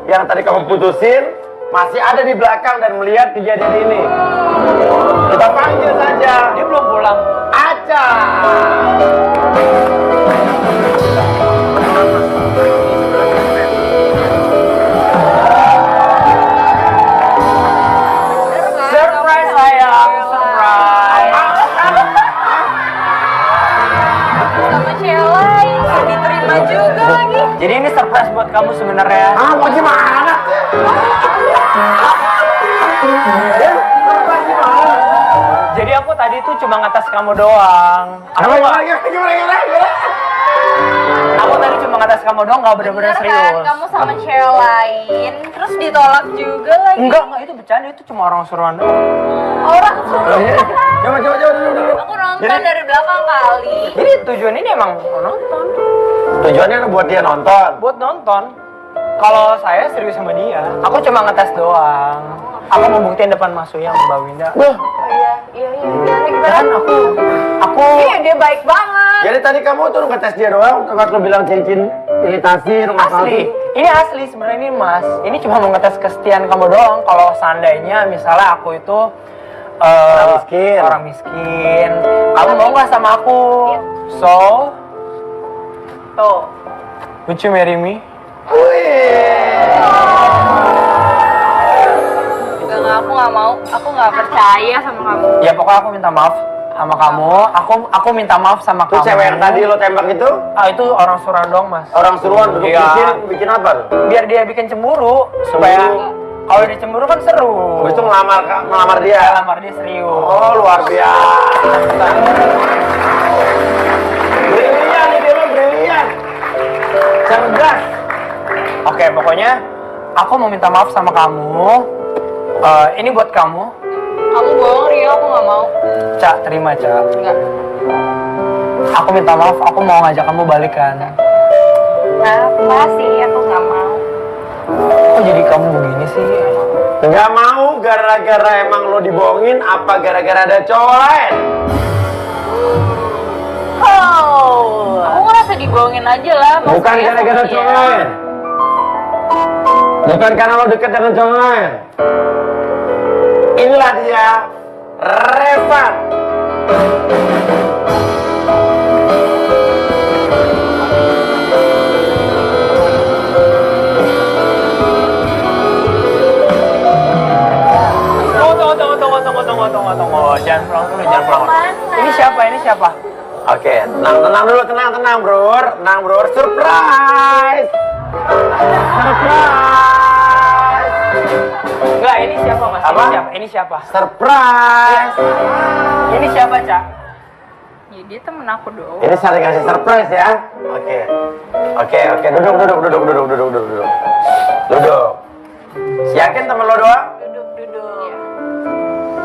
[SPEAKER 1] yang tadi kamu putusin masih ada di belakang dan melihat kejadian ini. Kita panggil saja.
[SPEAKER 4] Dia belum pulang.
[SPEAKER 1] Aca.
[SPEAKER 4] Surprise sayang, surprise.
[SPEAKER 6] Sama cewek lain, nggak diterima juga lagi.
[SPEAKER 4] Jadi ini surprise buat kamu sebenarnya.
[SPEAKER 1] Ah, mau gimana?
[SPEAKER 4] Jadi aku tadi tuh cuma ngetes kamu doang. Aku tadi cuma ngetes kamu doang, nggak bener-bener
[SPEAKER 6] Bener
[SPEAKER 4] serius.
[SPEAKER 6] kan, kamu sama cewek lain, terus ditolak juga lagi.
[SPEAKER 4] Enggak, itu bercanda, itu cuma orang suruhan doang.
[SPEAKER 6] Orang suruh.
[SPEAKER 1] Coba dulu.
[SPEAKER 6] Aku nonton dari belakang kali.
[SPEAKER 4] Jadi tujuan ini emang nonton.
[SPEAKER 1] Tujuannya buat dia nonton.
[SPEAKER 4] Buat nonton. Kalau saya serius sama dia, aku cuma ngetes doang. Aku mau buktiin depan Mas Uya sama Mbak Winda.
[SPEAKER 6] Iya.
[SPEAKER 4] Kan aku
[SPEAKER 6] Iya, dia baik banget.
[SPEAKER 1] Jadi tadi kamu tuh ngetes dia doang, waktu bilang cincin imitasi rumah
[SPEAKER 4] asli.
[SPEAKER 1] palsu.
[SPEAKER 4] Ini asli sebenarnya ini Mas. Ini cuma mau ngetes kesetiaan kamu doang. Kalau seandainya misalnya aku itu orang miskin. Kamu mau nggak sama aku? So,
[SPEAKER 6] Tuh.
[SPEAKER 4] would you marry me?
[SPEAKER 6] Enggak, aku nggak mau. Aku nggak percaya sama kamu.
[SPEAKER 4] Ya pokoknya aku minta maaf sama kamu. Aku minta maaf sama
[SPEAKER 1] Tuh
[SPEAKER 4] kamu.
[SPEAKER 1] cewek yang tadi lo tembak itu
[SPEAKER 4] Ah, itu orang suruhan doang, Mas.
[SPEAKER 1] orang suruhan duduk
[SPEAKER 4] Iya.
[SPEAKER 1] di sini bikin apa tuh?
[SPEAKER 4] Biar dia bikin cemburu supaya kalau dia cemburu kan seru.
[SPEAKER 1] Habis itu melamar dia.
[SPEAKER 4] Lamar dia serius.
[SPEAKER 1] Oh, luar biasa. Brilian ini lo, brilian. Cerdas.
[SPEAKER 4] Oke, pokoknya aku mau minta maaf sama kamu. Ini buat kamu.
[SPEAKER 6] Kamu bohong, Rio. Aku nggak mau.
[SPEAKER 4] Cak, terima, Cak.
[SPEAKER 6] Enggak.
[SPEAKER 4] Aku minta maaf, aku mau ngajak kamu balikan.
[SPEAKER 5] Apa sih? Aku nggak mau.
[SPEAKER 4] Kok jadi kamu begini sih?
[SPEAKER 1] Nggak mau gara-gara emang lo dibohongin apa gara-gara ada cowok lain?
[SPEAKER 5] Oh, aku ngerasa dibohongin aja lah. Mas
[SPEAKER 1] Bukan
[SPEAKER 5] saya
[SPEAKER 1] gara-gara
[SPEAKER 5] sama
[SPEAKER 1] cowok
[SPEAKER 5] dia.
[SPEAKER 1] lain. Bukan karena lo deket dengan cowok lain. Inilah dia, Revan.
[SPEAKER 4] Tunggu. Jangan pulang dulu, jangan pulang. Ini siapa? Ini siapa?
[SPEAKER 1] Oke, tenang dulu, tenang bro. Surprise.
[SPEAKER 4] Enggak, ini siapa mas?
[SPEAKER 1] Apa?
[SPEAKER 4] Ini siapa?
[SPEAKER 1] Surprise.
[SPEAKER 4] Ini siapa, Cak?
[SPEAKER 5] Ya dia temen aku dong.
[SPEAKER 1] Ini saling kasih surprise ya. Oke. Duduk. Yakin temen lo doang?
[SPEAKER 5] Duduk.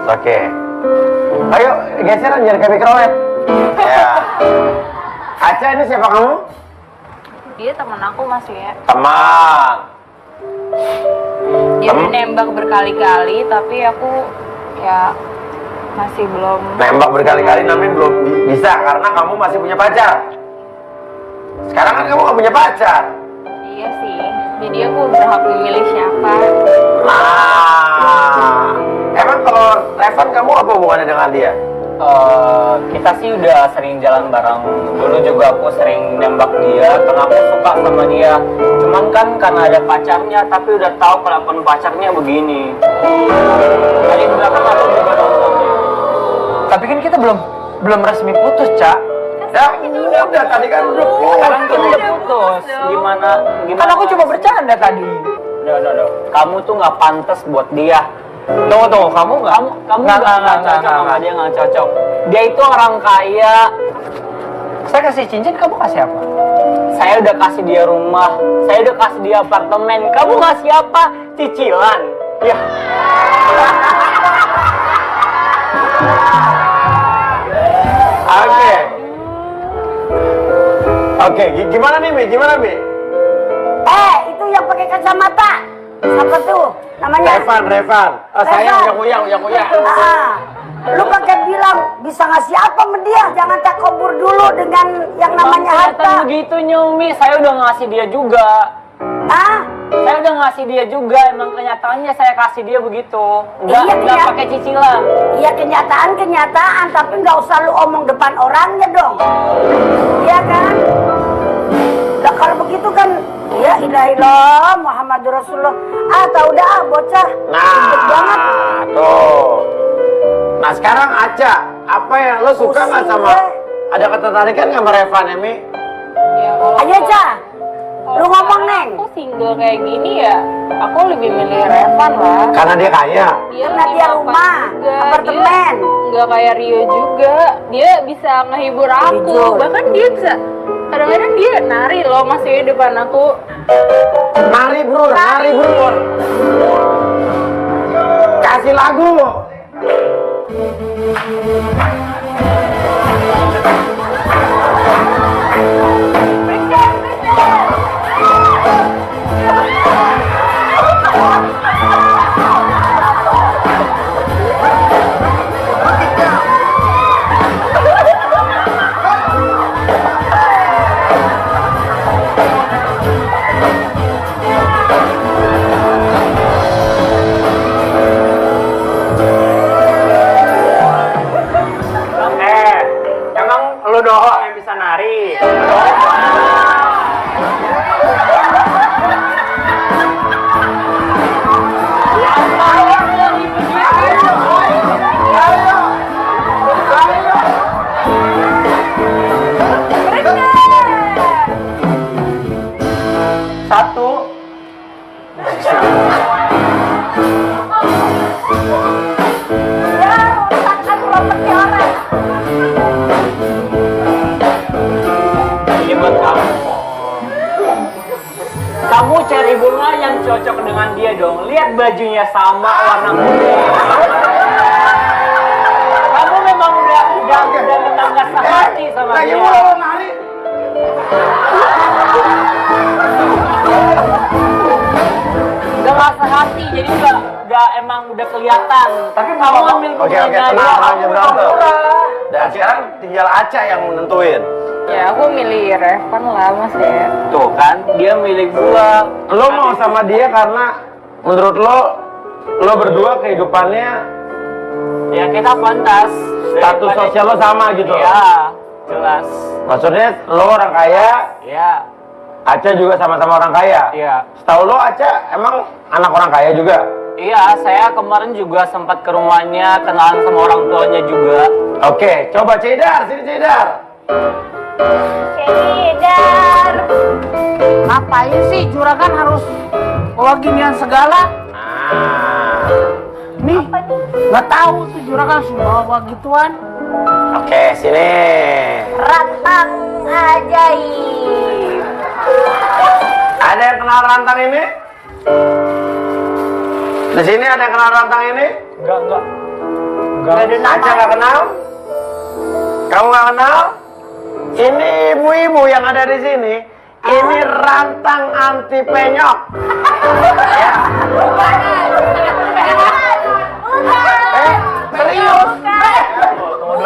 [SPEAKER 1] Oke. Ayo geseran jangan kayak microwave. Ya. Aca, ini siapa kamu?
[SPEAKER 5] Dia temen aku mas ya.
[SPEAKER 1] Teman.
[SPEAKER 5] Dia udah nembak berkali-kali tapi aku ya masih belum.
[SPEAKER 1] Nembak berkali-kali namanya belum bisa karena kamu masih punya pacar. Sekarang kan kamu gak punya pacar.
[SPEAKER 5] Iya sih. Jadi aku berhak memilih siapa.
[SPEAKER 1] Nah, emang kalau Revan kamu apa hubungannya dengan dia?
[SPEAKER 4] Kita sih udah sering jalan bareng. Dulu juga aku sering nembak dia karena aku suka sama dia. Cuman kan karena ada pacarnya, tapi udah tahu kelakuan pacarnya begini. Tadi belakang aku juga nontonnya. Tapi kan kita belum resmi putus, Cak.
[SPEAKER 1] Ya, udah tadi kan udah
[SPEAKER 4] Sekarang kita udah putus. Gimana? Kan aku cuma bercanda tadi. No. Kamu tuh nggak pantas buat dia. Tunggu, kamu nggak cocok sama dia, nggak cocok. Dia itu orang kaya. Saya kasih cincin, kamu kasih apa? Saya udah kasih dia rumah, saya udah kasih dia apartemen. Kamu ngasih apa? Cicilan. Ya.
[SPEAKER 1] Oke, gimana nih, Mi?
[SPEAKER 2] Itu yang pakai kacamata. Siapa tuh? Namanya?
[SPEAKER 1] Revan. Saya Uya.
[SPEAKER 2] Lu pakai bilang bisa ngasih apa sama dia? Jangan takabur dulu dengan yang namanya harta.
[SPEAKER 4] Begitu Nyumi, saya udah ngasih dia juga. Saya udah ngasih dia juga, emang kenyataannya saya kasih dia begitu. Enggak pakai cicilan.
[SPEAKER 2] Iya kenyataan, tapi nggak usah lu omong depan orangnya dong. Iya kan? Lah kalau begitu kan, ya ilahilah Muhammadur Rasulullah. Tahu dah bocah. Ribet banget.
[SPEAKER 1] Tuh. Nah sekarang Aca, apa yang lo suka nggak sama? Ada ketertarikan nggak sama Revan, Emi?
[SPEAKER 5] Ya, kalau
[SPEAKER 2] Ayo Ca, lu ngomong Neng.
[SPEAKER 5] aku single kayak gini ya, aku lebih milih Revan lah.
[SPEAKER 1] Karena dia kaya.
[SPEAKER 2] Karena
[SPEAKER 5] lebih
[SPEAKER 2] dia
[SPEAKER 5] mapan
[SPEAKER 2] rumah,
[SPEAKER 5] juga.
[SPEAKER 2] apartemen.
[SPEAKER 5] Dia nggak kayak Rio juga. Dia bisa ngehibur aku.
[SPEAKER 2] Jujur.
[SPEAKER 5] Bahkan dia bisa kadang-kadang dia nari loh masih di depan aku.
[SPEAKER 1] Nari bro. Kasih lagu.
[SPEAKER 4] Emang lu doang yang bisa nari? Satu. Ini buat kamu. Kamu cari bunga yang cocok dengan dia dong. Lihat bajunya sama warna kuning. Kamu memang udah tetangga sehati sama dia.
[SPEAKER 1] Lagi mau nari.
[SPEAKER 3] rasa hati, jadi nggak emang udah kelihatan. Tapi kamu ambil
[SPEAKER 1] Oke,
[SPEAKER 3] punyanya
[SPEAKER 1] tenang
[SPEAKER 3] dia,
[SPEAKER 1] aja berantem. Dan sekarang tinggal Aca yang menentuin.
[SPEAKER 5] Ya aku milih Revan lah mas ya.
[SPEAKER 3] Tuh kan, dia milik gua.
[SPEAKER 1] Lo mau sama dia karena menurut lo berdua kehidupannya
[SPEAKER 3] Ya kita pantas.
[SPEAKER 1] status
[SPEAKER 3] Daripada-
[SPEAKER 1] sosial lo sama gitu.
[SPEAKER 3] Iya, jelas.
[SPEAKER 1] Maksudnya lo orang kaya,
[SPEAKER 3] Iya,
[SPEAKER 1] Aca juga sama-sama orang kaya.
[SPEAKER 3] iya.
[SPEAKER 1] Setahu lo Aca emang anak orang kaya juga?
[SPEAKER 3] Iya, saya kemarin juga sempat ke rumahnya, kenalan sama orang tuanya juga.
[SPEAKER 1] Oke, coba Cedar, sini Cedar.
[SPEAKER 2] Cedar.
[SPEAKER 9] Ngapain sih juragan harus bawa ginian segala?
[SPEAKER 1] Nah,
[SPEAKER 9] Nih, nggak tahu tuh juragan semua bawa gituan.
[SPEAKER 1] oke sini.
[SPEAKER 2] Rantang ajaib.
[SPEAKER 1] Ada yang kenal rantang ini? Di sini ada yang kenal rantang ini?
[SPEAKER 8] Enggak.
[SPEAKER 1] Aca nggak kenal? Kamu nggak kenal? Ini ibu-ibu yang ada di sini. Ini rantang anti penyok. Ya. Serius?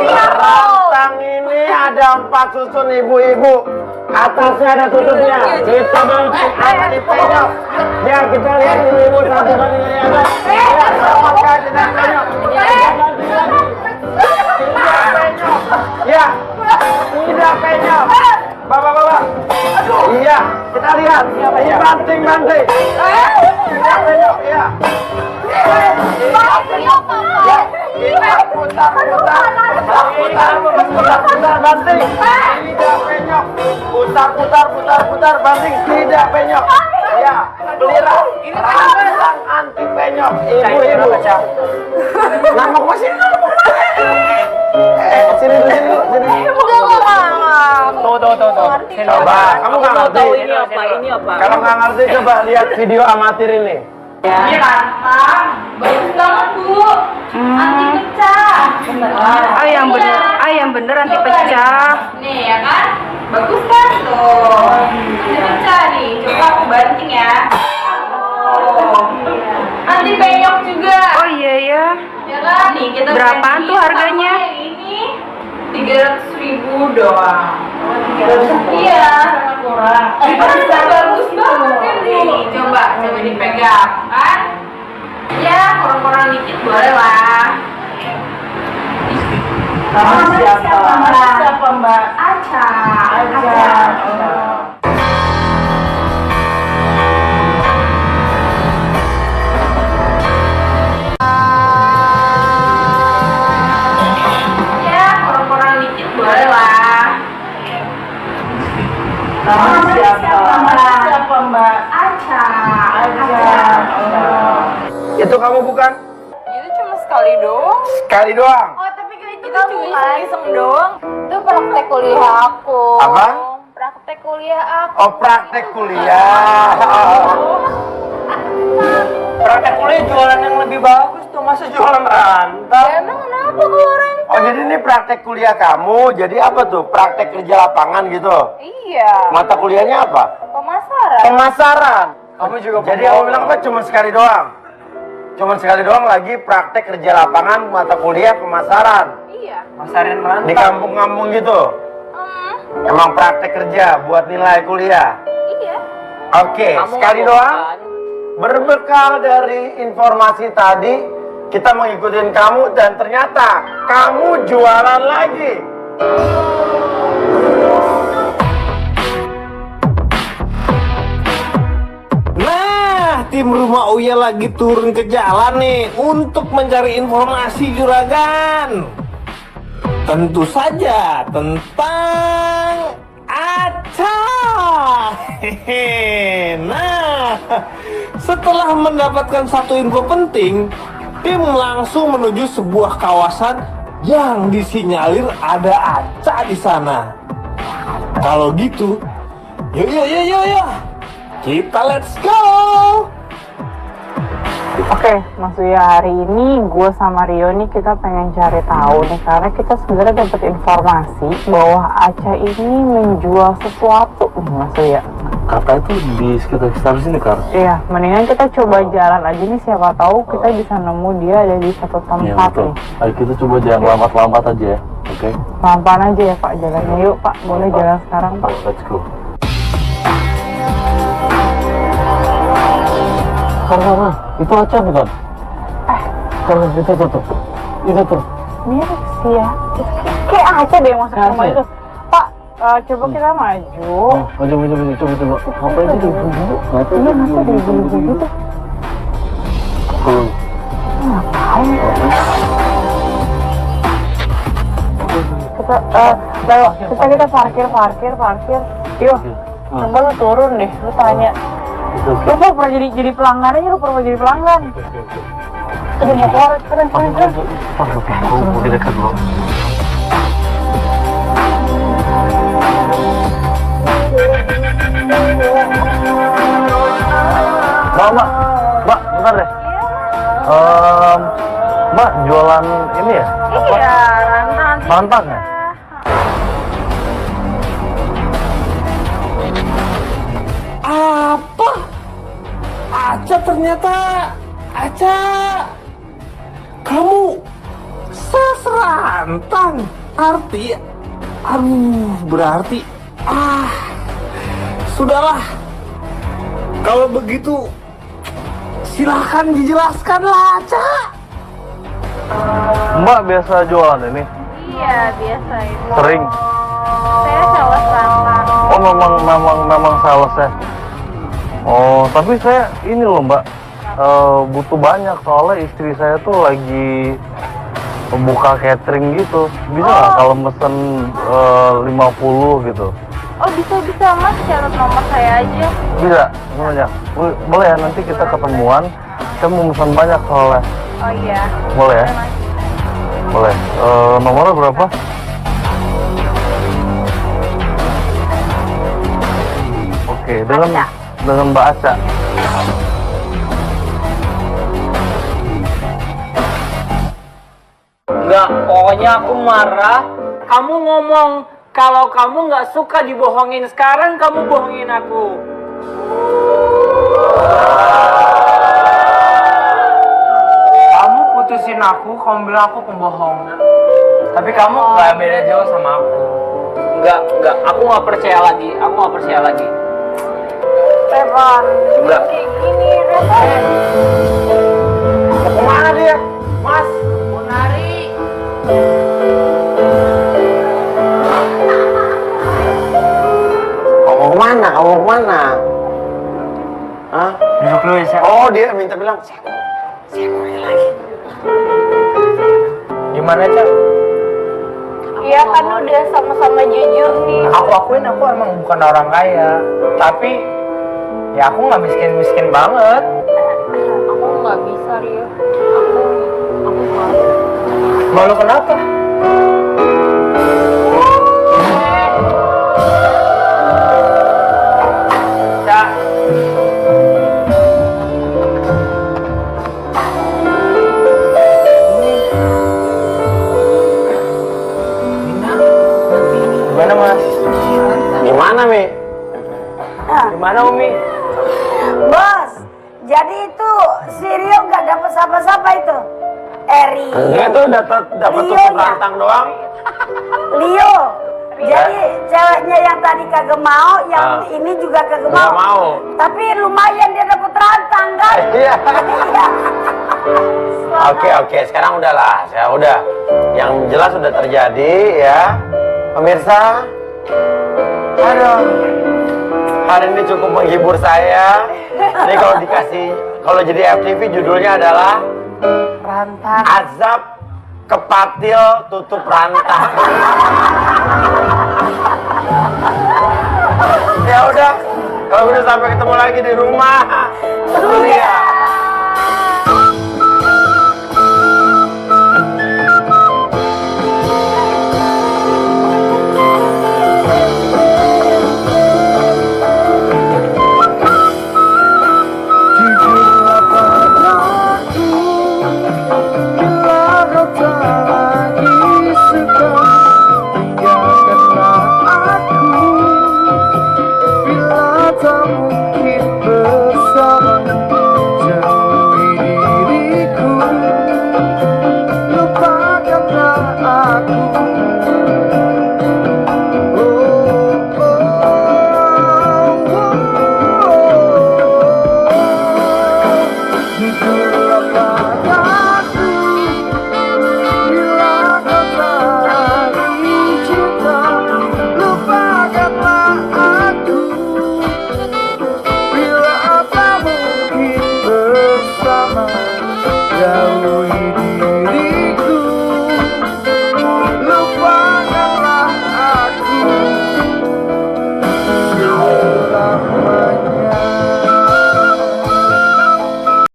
[SPEAKER 1] Rantang ini ada 4 susun ibu-ibu. Atasnya ada tutupnya. Kita bantu anti penyok. Ya kita lihat ibu-ibu satu banding ini ada. Ya, apakah tidak penyok? Tidak penyok. Ya, tidak penyok. Bapak-bapak. Iya, kita lihat. Ini banting-banting. Tidak penyok, ya. Putar banting. Tidak penyok. Putar banting. Tidak penyok. Ya, pelira. Rantang anti penyok. Ibu-ibu. Ngamuk masih. Sini.
[SPEAKER 3] Tuh.
[SPEAKER 1] Coba, kamu nggak ngerti.
[SPEAKER 3] Ini apa?
[SPEAKER 1] Kalau nggak ngerti, coba lihat video amatir ini.
[SPEAKER 5] Ini rantang, bagus banget bu. Anti pecah.
[SPEAKER 9] Yang bener anti pecah.
[SPEAKER 5] Nih ya kan, bagus kan tuh. Anti pecah nih, coba aku banting ya. Anti penyok juga.
[SPEAKER 9] Oh iya ya.
[SPEAKER 5] Ya kan? Nih kita
[SPEAKER 9] Berapaan
[SPEAKER 5] ganti
[SPEAKER 9] tuh harganya?
[SPEAKER 5] sama yang ini 300.000 doang. 300? Iya, sangat murah. Bagus banget kan nih. Coba dipegang kan? Ya, kurang-kurang dikit boleh lah. Siapa mbak? Aca. Ya, kurang-kurang dikit boleh lah. Siapa mbak? Aca.
[SPEAKER 1] Itu kamu bukan?
[SPEAKER 5] Itu cuma sekali doang.
[SPEAKER 1] Sekali doang.
[SPEAKER 5] Oh, tapi itu cuma iseng-iseng doang. Itu praktek kuliah aku.
[SPEAKER 1] Apa?
[SPEAKER 5] Praktek kuliah aku.
[SPEAKER 1] Oh, praktek kuliah.
[SPEAKER 8] Praktek kuliah jualan yang lebih bagus tuh, masa jualan rantang?
[SPEAKER 5] Ya, emang kenapa kalau rent?
[SPEAKER 1] Oh, jadi ini praktek kuliah kamu. Jadi apa tuh? Praktek kerja lapangan gitu.
[SPEAKER 5] Iya.
[SPEAKER 1] Mata kuliahnya apa?
[SPEAKER 5] Pemasaran.
[SPEAKER 1] Pemasaran.
[SPEAKER 8] Kamu juga
[SPEAKER 1] Jadi kamu bilang apa? Cuma sekali doang. Cuma sekali doang lagi praktek kerja lapangan mata kuliah pemasaran.
[SPEAKER 5] Iya.
[SPEAKER 8] masarin rantang.
[SPEAKER 1] Di kampung-kampung gitu. Emang praktek kerja buat nilai kuliah.
[SPEAKER 5] Iya.
[SPEAKER 1] Oke, sekali doang. Berbekal dari informasi tadi, kita mengikutin kamu dan ternyata kamu jualan lagi.
[SPEAKER 7] Nah, tim Rumah Uya lagi turun ke jalan nih untuk mencari informasi juragan. Tentu saja tentang Aca. Hehehe. Nah, setelah mendapatkan satu info penting, tim langsung menuju sebuah kawasan yang disinyalir ada Aca di sana. Kalau gitu, yuk. Kita let's go.
[SPEAKER 3] Oke, maksudnya hari ini gue sama Rio nih kita pengen cari tahu nih karena kita sebenarnya dapat informasi bahwa Aca ini menjual sesuatu nih Mas Ria.
[SPEAKER 8] kata itu di sekitar sini Kar.
[SPEAKER 3] Iya, mendingan kita coba jalan aja nih, siapa tahu kita bisa nemu dia ada di satu
[SPEAKER 8] Iya
[SPEAKER 3] tempat
[SPEAKER 8] betul.
[SPEAKER 3] nih.
[SPEAKER 8] Ayo kita coba jangan lambat-lambat aja ya. Oke.
[SPEAKER 3] Pelan-pelan aja ya Pak jalannya. Yuk Pak, boleh jalan sekarang Pak.
[SPEAKER 8] Let's go. Kar, itu Aca bukan? Kar, itu tuh. Itu tuh.
[SPEAKER 3] Mirip sih ya. Kayak aja deh masuk
[SPEAKER 8] Kayak
[SPEAKER 3] rumah
[SPEAKER 8] Aca.
[SPEAKER 3] itu. Pak, coba kita maju.
[SPEAKER 8] Coba. Ngapain sih dulu? Ngapain?
[SPEAKER 3] Iya, masa dari dulu gitu? Ngapain? Kita parkir. Yuk, coba lu turun deh, lu tanya. Lu pernah jadi pelanggan aja, lu pernah jadi pelanggan. Udah mau keluar, keren.
[SPEAKER 8] Aku di dekat lo. Mbak, bentar deh. Mbak, jualan ini ya?
[SPEAKER 6] Iya, rantang.
[SPEAKER 8] Rantang ya?
[SPEAKER 7] Apa? Aca ternyata. Aca. Kamu seserantang. Berarti. Sudahlah. Kalau begitu, silahkan dijelaskanlah, Aca.
[SPEAKER 8] Mbak biasa jualan ini?
[SPEAKER 6] Iya, biasa itu.
[SPEAKER 8] Sering?
[SPEAKER 6] Saya sales rantang.
[SPEAKER 8] Oh memang sales ya? Oh tapi saya ini loh Mbak, butuh banyak soalnya istri saya tuh lagi buka catering gitu. Bisa nggak kalau mesen 50 gitu?
[SPEAKER 6] Oh, bisa Mas, catat nomor saya aja.
[SPEAKER 8] Bisa? Banyak? Boleh ya, nanti kita ketemuan. Saya mau mesen banyak soalnya.
[SPEAKER 6] Oh iya.
[SPEAKER 8] Boleh ya?
[SPEAKER 6] Mas.
[SPEAKER 8] Boleh. Nomornya berapa? Oke, dengan Mbak Aca.
[SPEAKER 4] Enggak, pokoknya aku marah. Kamu ngomong kalau kamu nggak suka dibohongin sekarang, kamu bohongin aku. Kamu putusin aku, kamu bilang aku pembohong. Tapi kamu nggak beda jauh sama aku. Enggak, aku nggak percaya lagi.
[SPEAKER 3] Revan,
[SPEAKER 4] Enggak.
[SPEAKER 3] kayak gini, Revan.
[SPEAKER 1] Mau kemana dia? Mas?
[SPEAKER 5] Mau nari.
[SPEAKER 1] Kamu mau kemana? Hah?
[SPEAKER 4] Duduk dulu ya, Syak.
[SPEAKER 1] Oh, dia minta bilang, saya mau lagi.
[SPEAKER 4] Gimana, Cak?
[SPEAKER 6] Iya kan udah sama-sama jujur nih.
[SPEAKER 4] Aku akuin aku emang bukan orang kaya. Tapi ya aku nggak miskin banget.
[SPEAKER 6] Aku nggak bisa, Rio. Aku malu.
[SPEAKER 4] Malu kenapa? Cak. Gimana Mas?
[SPEAKER 1] Gimana, Mi?
[SPEAKER 4] Gimana Umi?
[SPEAKER 2] Bos, jadi itu si Rio nggak dapat siapa-siapa itu. Eri.
[SPEAKER 1] Enggak tuh dapat
[SPEAKER 2] Rio
[SPEAKER 1] tutup
[SPEAKER 2] nya.
[SPEAKER 1] rantang doang.
[SPEAKER 2] Rio. Jadi ceweknya yang tadi kagak mau, yang ini juga kagak
[SPEAKER 1] Nggak
[SPEAKER 2] mau.
[SPEAKER 1] mau.
[SPEAKER 2] Tapi lumayan dia dapat rantang kan?
[SPEAKER 1] Iya.
[SPEAKER 2] Iya.
[SPEAKER 1] Oke, sekarang udahlah. Ya udah. Yang jelas sudah terjadi ya. Pemirsa. Aduh. Hari ini cukup menghibur saya. Ini kalau jadi FTV judulnya adalah
[SPEAKER 5] Rantang.
[SPEAKER 1] Azab Kepatil Tutup Rantang. Ya udah, kalau udah sampai ketemu lagi di rumah. Iya.